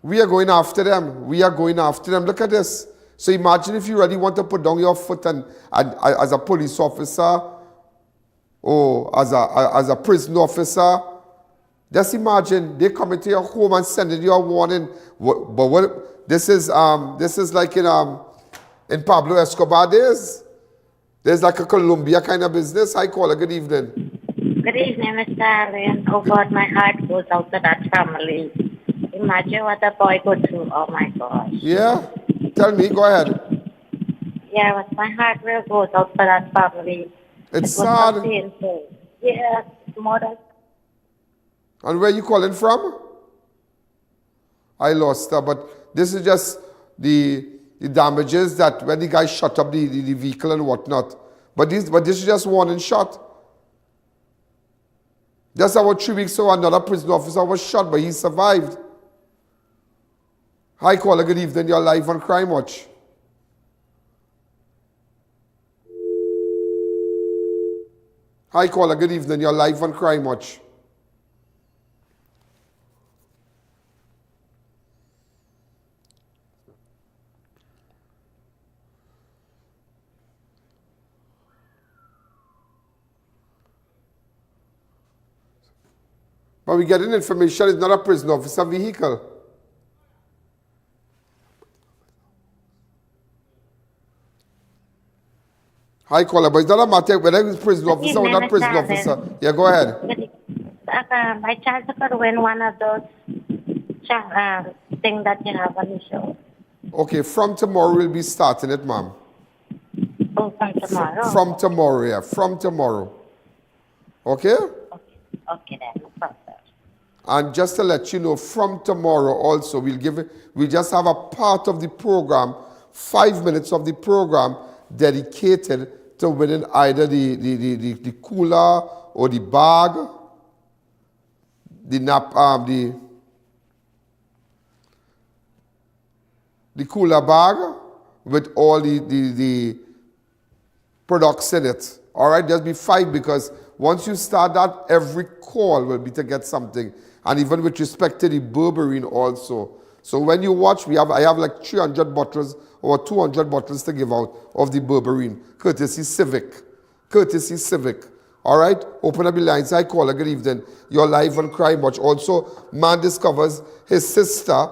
Speaker 21: we are going after them. We are going after them. Look at this. So imagine if you really want to put down your foot and as a police officer or as a prison officer, just imagine they come into your home and sending you a warning. But what this is like in Pablo Escobar days. There's like a Colombia kind of business. Hi, caller. Good evening.
Speaker 9: Good evening, Mr. Allen. Oh God, my heart goes out to that family. Imagine what a boy go through. Oh my gosh.
Speaker 21: Yeah? Tell me, go ahead.
Speaker 9: Yeah, but my heart really goes out for that family.
Speaker 21: It's
Speaker 9: it was
Speaker 21: sad.
Speaker 9: so painful. Yeah, more than.
Speaker 21: And where you calling from? I lost her, but this is just the damages that when the guy shot up the vehicle and whatnot. But this is just warning shot. Just about 3 weeks ago, another prison officer was shot, but he survived. Hi, caller. Good evening. You're live on Crime Watch. Hi, caller. Good evening. You're live on Crime Watch. But we getting information it's not a prison officer vehicle. Hi, caller, but it's not a matter whether it's prison officer or not prison officer. Yeah, go ahead.
Speaker 9: By chance, I could win one of those things that you have on the show.
Speaker 21: Okay, from tomorrow we'll be starting it, ma'am.
Speaker 9: Oh, from tomorrow?
Speaker 21: From tomorrow, yeah, from tomorrow. Okay?
Speaker 9: Okay, then, no problem.
Speaker 21: And just to let you know, from tomorrow also, we'll just have a part of the program, 5 minutes of the program, dedicated to winning either the cooler or the bag, the cooler bag with all the products in it. All right, just be 5 because once you start that, every call will be to get something. And even with respect to the berberine also. So when you watch, I have like 300 bottles or 200 bottles to give out of the berberine. Courtesy Civic. Courtesy Civic. All right? Open up the lines. Hi, caller. Good evening. You're live on Crime Watch. Also, man discovers his sister,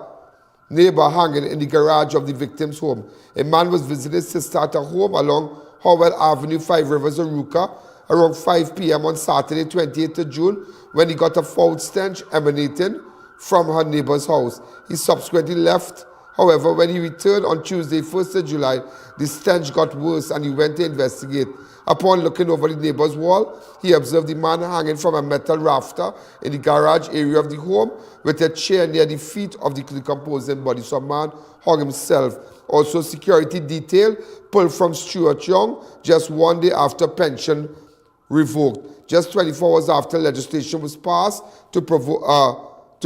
Speaker 21: neighbor hanging in the garage of the victim's home. A man was visiting his sister at her home along Howell Avenue, 5 Rivers, Aruka, around 5 p.m. on Saturday, 28th of June, when he got a foul stench emanating from her neighbor's house. He subsequently left. However, when he returned on Tuesday, 1st of July, the stench got worse and he went to investigate. Upon looking over the neighbor's wall, he observed the man hanging from a metal rafter in the garage area of the home with a chair near the feet of the decomposing body. So a man hung himself. Also, security detail pulled from Stuart Young just 1 day after pension revoked. Just 24 hours after legislation was passed to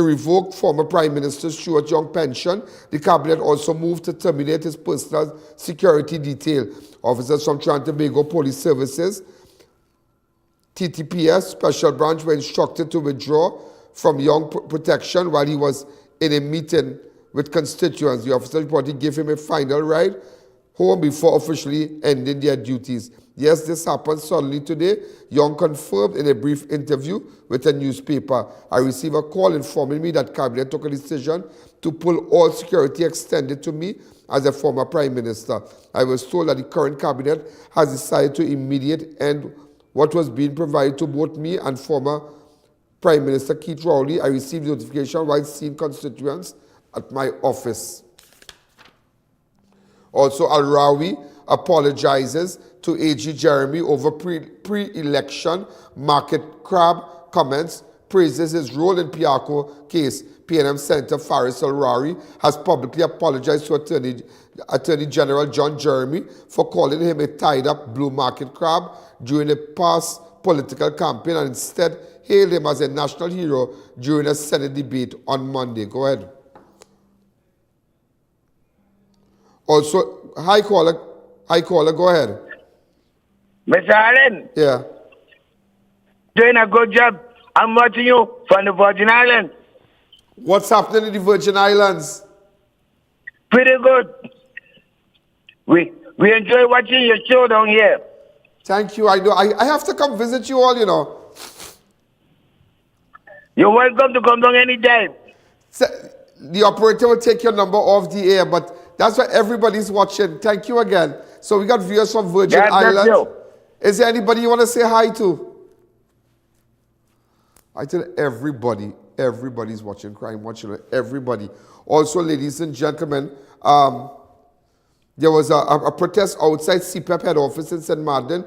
Speaker 21: revoke former Prime Minister Stuart Young pension, the cabinet also moved to terminate his personal security detail. Officers from Trinidad and Tobago Police Services, TTPS Special Branch, were instructed to withdraw from Young protection while he was in a meeting with constituents. The officer reportedly gave him a final ride home before officially ending their duties. Yes, this happened suddenly today. Young confirmed in a brief interview with a newspaper. I received a call informing me that Cabinet took a decision to pull all security extended to me as a former Prime Minister. I was told that the current Cabinet has decided to immediate end what was being provided to both me and former Prime Minister Keith Rowley. I received notification while seeing constituents at my office. Also, Al-Rawi apologizes to AG Jeremy over pre-election market crab comments, praises his role in Piarco case. PNM Senator Faris Al-Rawi has publicly apologized to Attorney General John Jeremy for calling him a tied-up blue market crab during a past political campaign and instead hailed him as a national hero during a Senate debate on Monday. Go ahead. Also, High caller, go ahead.
Speaker 15: Mr. Allen.
Speaker 21: Yeah.
Speaker 15: Doing a good job. I'm watching you from the Virgin Islands.
Speaker 21: What's happening in the Virgin Islands?
Speaker 15: Pretty good. We enjoy watching your show down here.
Speaker 21: Thank you. I know. I have to come visit you all, you know.
Speaker 15: You're welcome to come down anytime.
Speaker 21: The operator will take your number off the air, but that's why everybody's watching. Thank you again. So we got viewers from Virgin Islands. Is there anybody you want to say hi to? I tell everybody's watching Crime Watch, everybody. Also, ladies and gentlemen, there was a protest outside CPEP head office in St. Martin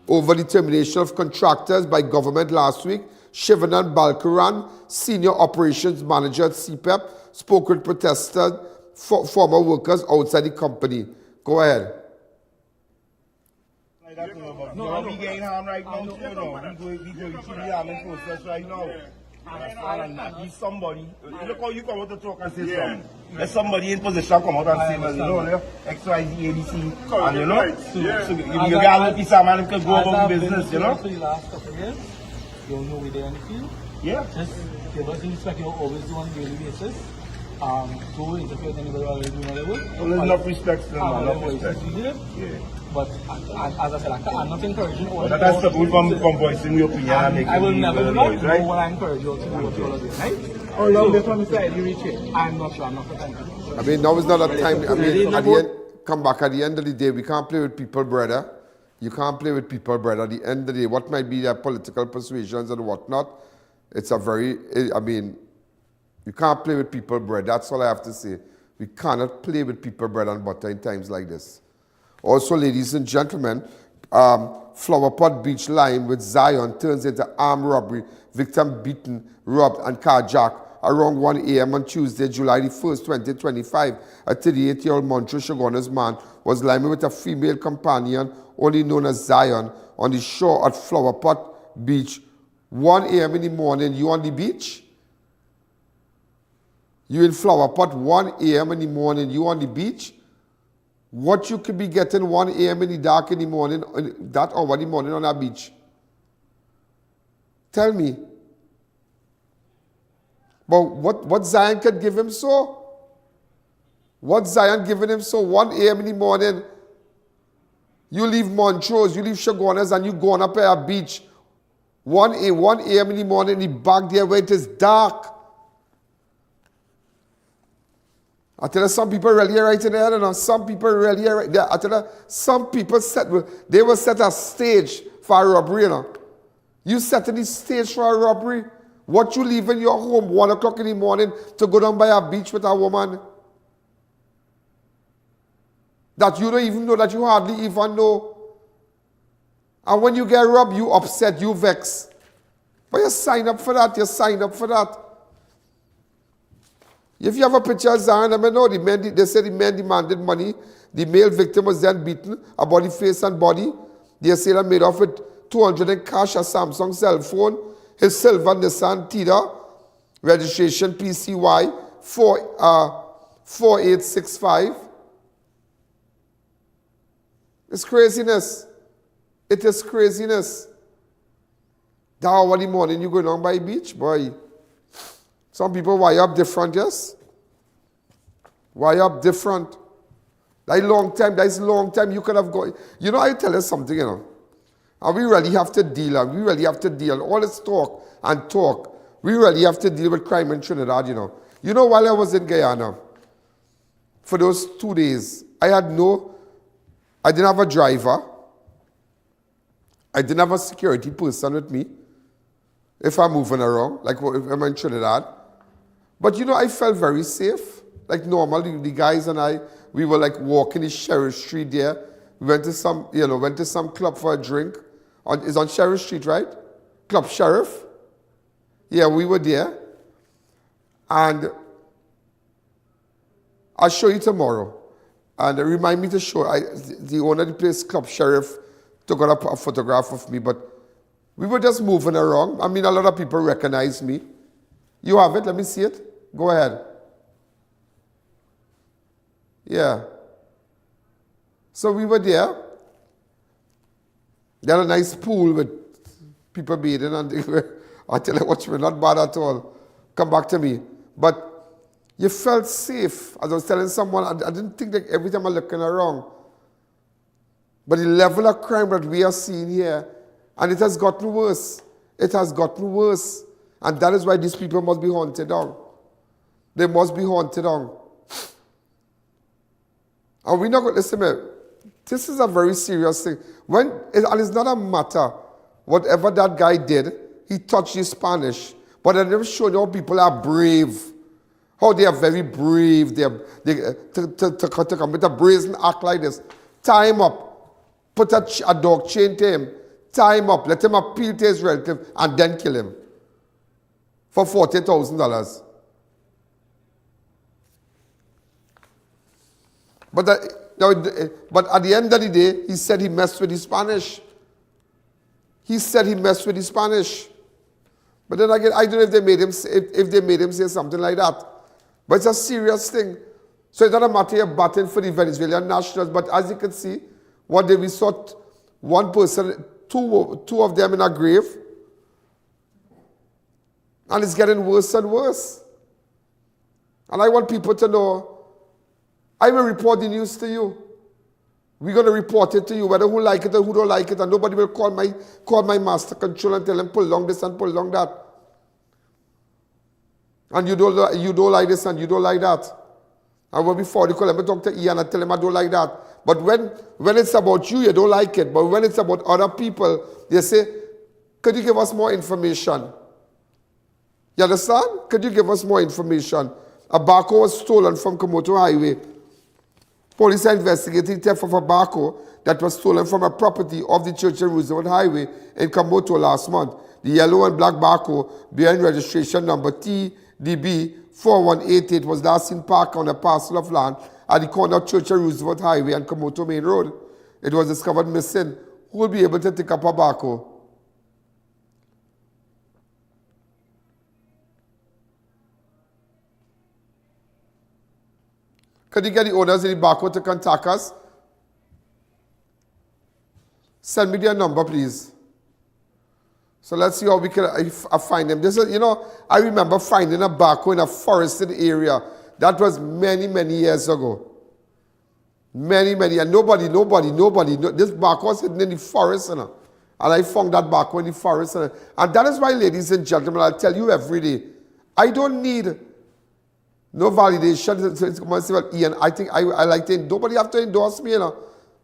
Speaker 21: over the termination of contractors by government last week. Shivanan Balkaran, senior operations manager at CPEP, spoke with protesters, former workers outside the company. Go ahead.
Speaker 16: No, we getting harm right now, too, you know. We going through the arming process right now. And he's somebody. Look how you come out to talk and say something. There's somebody in position come out and say, well, you know, X, Y, Z, ABC. And you know, so you got a piece of man who can go about business, you know.
Speaker 22: For the last couple of years, you don't know where they're in the field.
Speaker 16: Yeah.
Speaker 22: Just give us the respect you always do on a daily basis. To interfere with anybody while they're doing their work.
Speaker 16: Well, there's enough respect to them, enough respect.
Speaker 22: Yeah. But as I said, I'm not encouraging all.
Speaker 16: But that's the rule from voicing your opinion and making
Speaker 22: I will never do that.
Speaker 16: right?
Speaker 22: What I encourage you all to do what you all are doing, right? How long this one side you reach it? I'm not sure. I'm not pretending.
Speaker 21: I mean, now is not a time. I mean, at the end, come back. At the end of the day, we can't play with people, brother. You can't play with people, brother. At the end of the day, what might be their political persuasions and whatnot, it's a very. I mean, you can't play with people, brother. That's all I have to say. We cannot play with people, bread and butter in times like this. Also, ladies and gentlemen, Flower Pot Beach line with Zion turns into armed robbery. Victim beaten, robbed, and carjacked around 1 a.m. on Tuesday, July the 1st, 2025. A 38-year-old Montreal Shogunas man was lying with a female companion, only known as Zion, on the shore at Flower Pot Beach. 1 a.m. in the morning, you on the beach? You in Flower Pot, 1 a.m. in the morning, you on the beach? What you could be getting 1 a.m. in the dark in the morning, that hour in the morning on that beach? Tell me. But what Zion could give him so? What Zion giving him so? 1 a.m. in the morning, you leave Montrose, you leave Shogunas, and you go on up at a beach. 1 a.m. in the morning, in the back there where it is dark. I tell you, some people really are right in there, and some people really are right there. I tell you, some people they will set a stage for a robbery, you know. You setting the stage for a robbery? What you leave in your home 1 o'clock in the morning to go down by a beach with a woman that you don't even know, that you hardly even know. And when you get robbed, you upset, you vex. But you sign up for that, you sign up for that. If you have a picture of Zion, I mean, no, they said the man demanded money. The male victim was then beaten about the face and body. The assailant made off with $200 in cash, a Samsung cell phone, his silver Nissan Tida, registration PCY 4865. It's craziness. It is craziness. That hour in the morning, you go down by the beach, boy. Some people wire up different, yes? Wire up different. That's a long time you could have gone. You know, I tell you something, you know. And we really have to deal, all this talk and talk, we really have to deal with crime in Trinidad, you know. You know, while I was in Guyana, for those 2 days, I didn't have a driver. I didn't have a security person with me if I'm moving around, like if I'm in Trinidad. But, you know, I felt very safe. Like normal, the guys and I, we were like walking the Sheriff Street there. We went to some club for a drink. It's on Sheriff Street, right? Club Sheriff. Yeah, we were there. And I'll show you tomorrow. And remind me to show, the owner of the place, Club Sheriff, took out a photograph of me. But we were just moving around. I mean, a lot of people recognize me. You have it? Let me see it. Go ahead. Yeah. So we were there. They had a nice pool with people bathing, and they were, I tell you what, we're not bad at all. Come back to me. But you felt safe. As I was telling someone, I didn't think that every time I'm looking around. But the level of crime that we are seeing here, and it has gotten worse. It has gotten worse. And that is why these people must be haunted down. They must be haunted down. And we're not going to listen, man. This is a very serious thing. And it's not a matter, whatever that guy did, he touched the Spanish. But I'm showing you how people are brave. How they are very brave. To commit a brazen act like this. Tie him up. Put a dog chain to him. Tie him up. Let him appeal to his relative and then kill him. For $40,000. But at the end of the day, he said he messed with the Spanish. He said he messed with the Spanish. But then again, I don't know if they made him say something like that. But it's a serious thing. So it's not a matter of batting for the Venezuelan nationals. But as you can see, one day we saw one person, two of them in a grave. And it's getting worse and worse. And I want people to know, I will report the news to you. We're going to report it to you, whether who like it or who don't like it, and nobody will call my master control and tell him pull along this and pull along that. And you don't like this and you don't like that. And when before they call him, I talk to I.A.N and tell him I don't like that. But when it's about you, you don't like it. But when it's about other people, they say, could you give us more information? You understand? Could you give us more information? A backhoe was stolen from Komoto Highway. Police are investigating theft of a backhoe that was stolen from a property of the Church and Roosevelt Highway in Komoto last month. The yellow and black backhoe bearing registration number TDB 4188 was last seen parked on a parcel of land at the corner of Church and Roosevelt Highway and Komoto Main Road. It was discovered missing. Who will be able to take up a backhoe? Could you get the owners of the backhoe to contact us? Send me their number, please. So let's see how we can find them. This is, you know, I remember finding a backhoe in a forested area. That was many, many years ago. Many, and nobody. This backhoe was hidden in the forest, you know. And I found that backhoe in the forest. You know. And that is why, ladies and gentlemen, I'll tell you every day, I don't need no validation. Well, I.A.N, I think I like to, nobody have to endorse me, you know.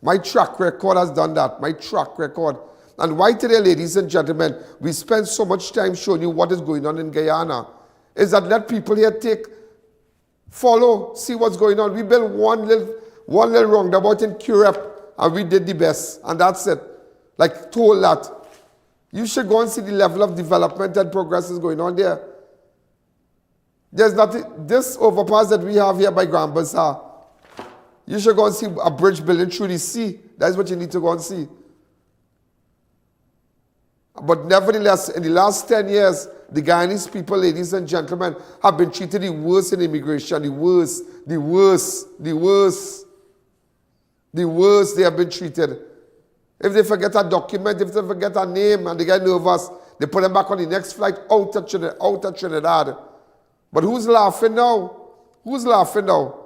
Speaker 21: My track record has done that. My track record. And why today, ladies and gentlemen, we spend so much time showing you what is going on in Guyana, is that let people here follow, see what's going on. We built one little roundabout in Curep, and we did the best, and that's it. Like, told that. You should go and see the level of development and progress is going on there. There's nothing, this overpass that we have here by Grand Bazaar, you should go and see a bridge building through the sea. That's what you need to go and see. But nevertheless, in the last 10 years, the Guyanese people, ladies and gentlemen, have been treated the worst in immigration. The worst they have been treated. If they forget a document, if they forget a name and they get nervous, they put them back on the next flight out of Trinidad. But who's laughing now? Who's laughing now?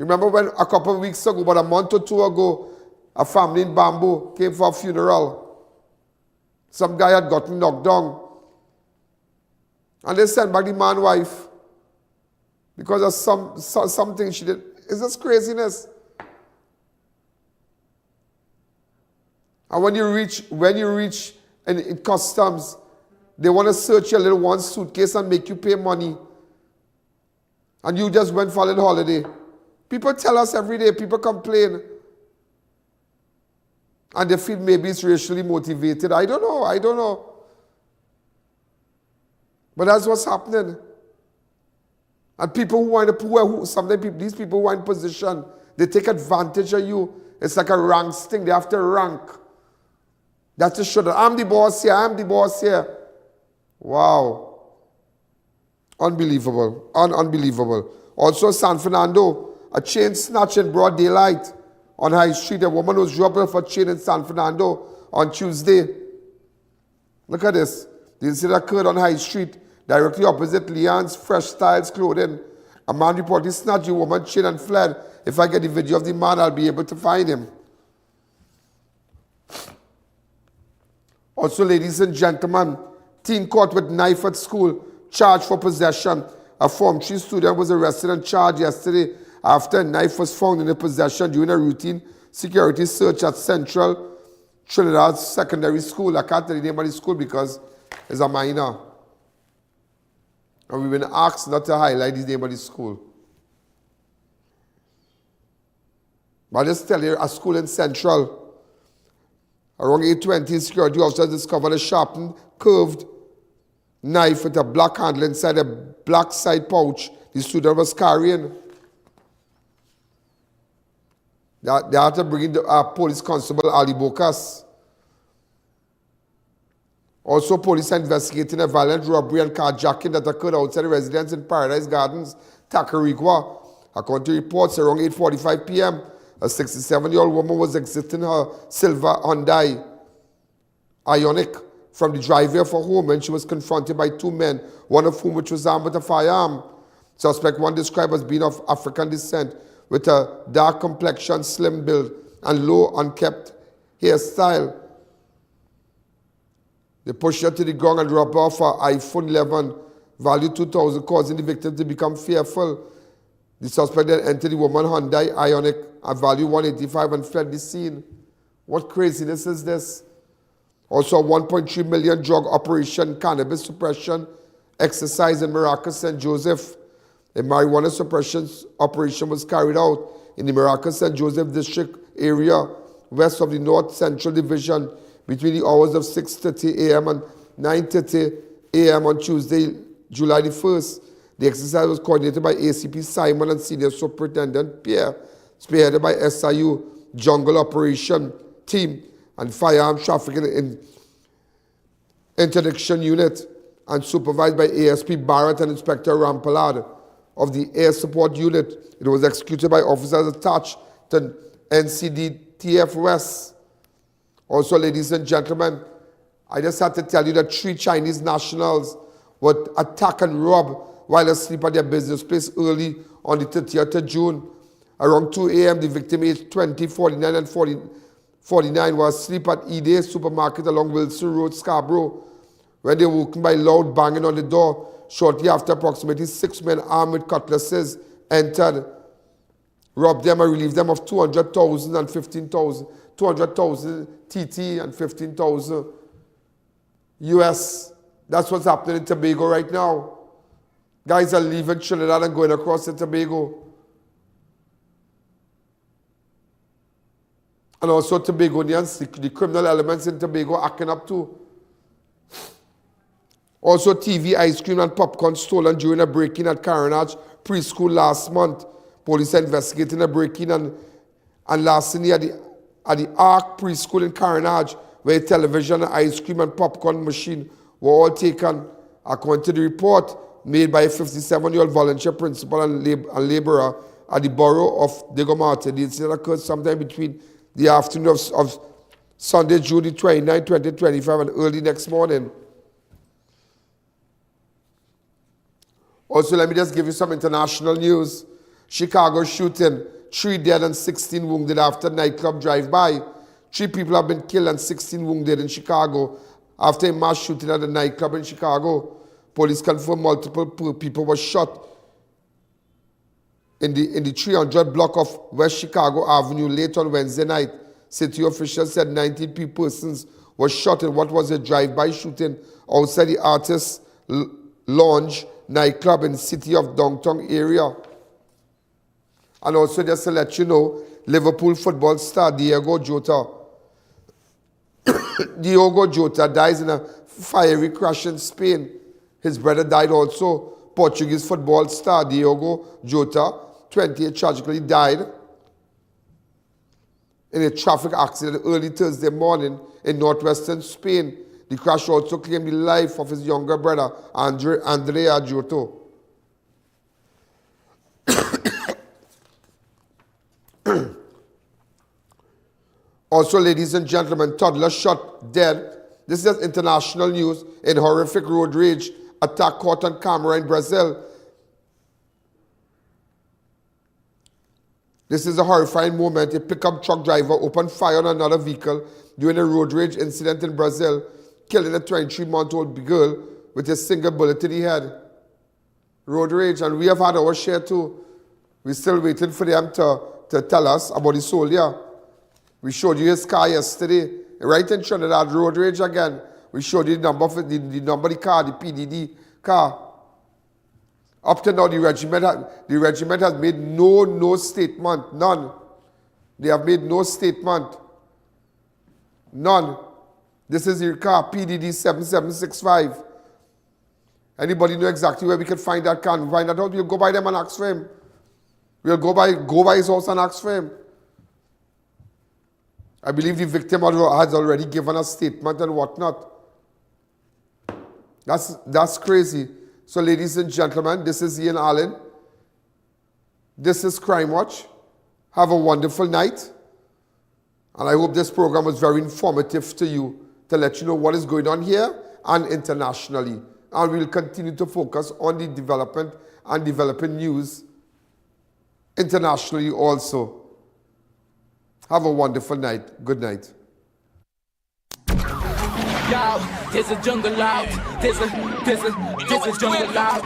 Speaker 21: Remember when a couple of weeks ago, about a month or two ago, a family in Bamboo came for a funeral. Some guy had gotten knocked down. And they sent back the man's wife because of something she did. It's just craziness. And when you reach in customs, they want to search your little one suitcase and make you pay money. And you just went for a little holiday. People tell us every day, people complain. And they feel maybe it's racially motivated. I don't know. But that's what's happening. And people who are in the poor, these people who are in position, they take advantage of you. It's like a rank thing. They have to rank. That's to show that I'm the boss here. Wow. Unbelievable. Unbelievable. Also, San Fernando, a chain snatch in broad daylight on High Street. A woman was robbed of a chain in San Fernando on Tuesday. Look at this. The incident occurred on High Street, directly opposite Leon's Fresh Styles Clothing. A man reportedly snatched the woman's chain and fled. If I get the video of the man, I'll be able to find him. Also, ladies and gentlemen, teen caught with knife at school, charged for possession. A Form 3 student was arrested and charged yesterday after a knife was found in his possession during a routine security search at Central Trinidad Secondary School. I can't tell you the name of the school because it's a minor. And we've been asked not to highlight the name of the school. But I'll just tell you, a school in Central. Around 8:20, security officers discovered a sharpened, curved knife with a black handle inside a black side pouch the student was carrying. They had to bring in the police constable Ali Bokas. Also, police are investigating a violent robbery and carjacking that occurred outside the residence in Paradise Gardens, Tacarigua. According to reports, around 8:45 p.m., a 67-year-old woman was exiting her silver Hyundai Ioniq from the driveway of her home when she was confronted by two men, one of whom was armed with a firearm. Suspect one described as being of African descent with a dark complexion, slim build, and low, unkempt hairstyle. They pushed her to the ground and robbed off her iPhone 11, value $2,000, causing the victim to become fearful. The suspect then entered the woman's Hyundai Ioniq at value $185 and fled the scene. What craziness is this? Also, a $1.3 million drug operation, cannabis suppression exercise in Maracas, St. Joseph. A marijuana suppression operation was carried out in the Maracas, St. Joseph district area, west of the North Central Division, between the hours of 6:30 a.m. and 9:30 a.m. on Tuesday, July the 1st. The exercise was coordinated by ACP Simon and Senior Superintendent Pierre, spearheaded by SIU Jungle Operation Team and Firearm Trafficking Interdiction Unit, and supervised by ASP Barrett and Inspector Rampalad of the Air Support Unit. It was executed by officers attached to NCDTF West. Also, ladies and gentlemen, I just had to tell you that 3 Chinese nationals were attacked and robbed while asleep at their business place early on the 30th of June. Around 2 a.m., the victim, aged 20, 49, and 49, was asleep at E-Day Supermarket along Wilson Road, Scarborough, when they were woken by loud banging on the door. Shortly after, approximately 6 men armed with cutlasses entered, robbed them and relieved them of $200,000 and $15,000, $200,000 TT and $15,000 US. That's what's happening in Tobago right now. Guys are leaving Trinidad and going across to Tobago. And also Tobagonians, the criminal elements in Tobago acting up too. Also, TV, ice cream, and popcorn stolen during a break-in at Carnage Preschool last month. Police are investigating a break-in and larceny at the Ark Preschool in Carnage, where television, ice cream, and popcorn machine were all taken. According to the report made by a 57-year-old volunteer principal and laborer at the borough of Dacarai, the incident occurred sometime between the afternoon of Sunday, June 29, 2025, and early next morning. Also, let me just give you some international news. Chicago shooting, 3 dead and 16 wounded after nightclub drive-by. 3 people have been killed and 16 wounded in Chicago after a mass shooting at a nightclub in Chicago. Police confirm multiple people were shot in the 300 block of West Chicago Avenue late on Wednesday night. City officials said 19 persons were shot in what was a drive-by shooting outside the Artist Lounge nightclub in the city of downtown area. And also just to let you know, Liverpool football star Diogo Jota dies in a fiery crash in Spain. His brother died also. Portuguese football star Diogo Jota, 28, tragically died in a traffic accident early Thursday morning in northwestern Spain. The crash also claimed the life of his younger brother, Andrea Jota. Also, ladies and gentlemen, toddler shot dead. This is international news in horrific road rage attack caught on camera in Brazil. This is a horrifying moment. A pickup truck driver opened fire on another vehicle during a road rage incident in Brazil, killing a 23-month-old girl with a single bullet to the head. Road rage, and we have had our share too. We're still waiting for them to tell us about the soldier. We showed you his car yesterday, right in Trinidad, road rage again. We showed you the number of the car, the PDD car. Up to now, the regiment has made no statement, none. They have made no statement, none. This is your car, PDD 7765. Anybody know exactly where we can find that car? Find that out, we'll go by them and ask for him. We'll go by his house and ask for him. I believe the victim has already given a statement and whatnot. That's crazy. So, ladies and gentlemen, this is I.A.N. This is Crime Watch. Have a wonderful night. And I hope this program was very informative to you to let you know what is going on here and internationally. And we'll continue to focus on the development and developing news internationally also. Have a wonderful night. Good night.
Speaker 4: Yo, there's a jungle out. There's a jungle out.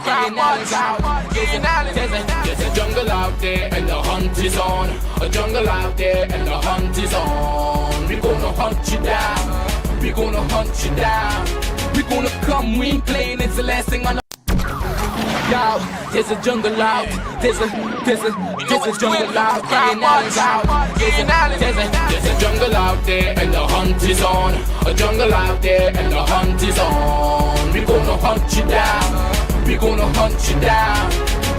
Speaker 4: There's a jungle out there and the hunt is on. A jungle out there and the hunt is on. We're gonna hunt you down. We're gonna hunt you down. We're gonna come, we ain't playing, it's the last thing on the. Yo, there's a jungle out. There's a jungle out. There's a jungle out there and the hunt is on. A jungle out there and the hunt is on. We're gonna hunt you down. We're gonna hunt you down.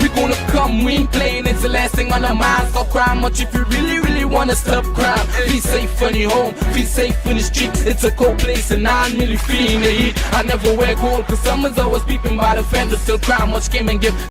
Speaker 4: We're gonna come, we ain't playing, it's the last thing on our minds. Stop crime much if you really wanna stop crime. Be safe on your home, be safe in the streets. It's a cold place and I'm really feeling the heat. I never wear gold cause someone's always peeping by the fence. Still crime much came and give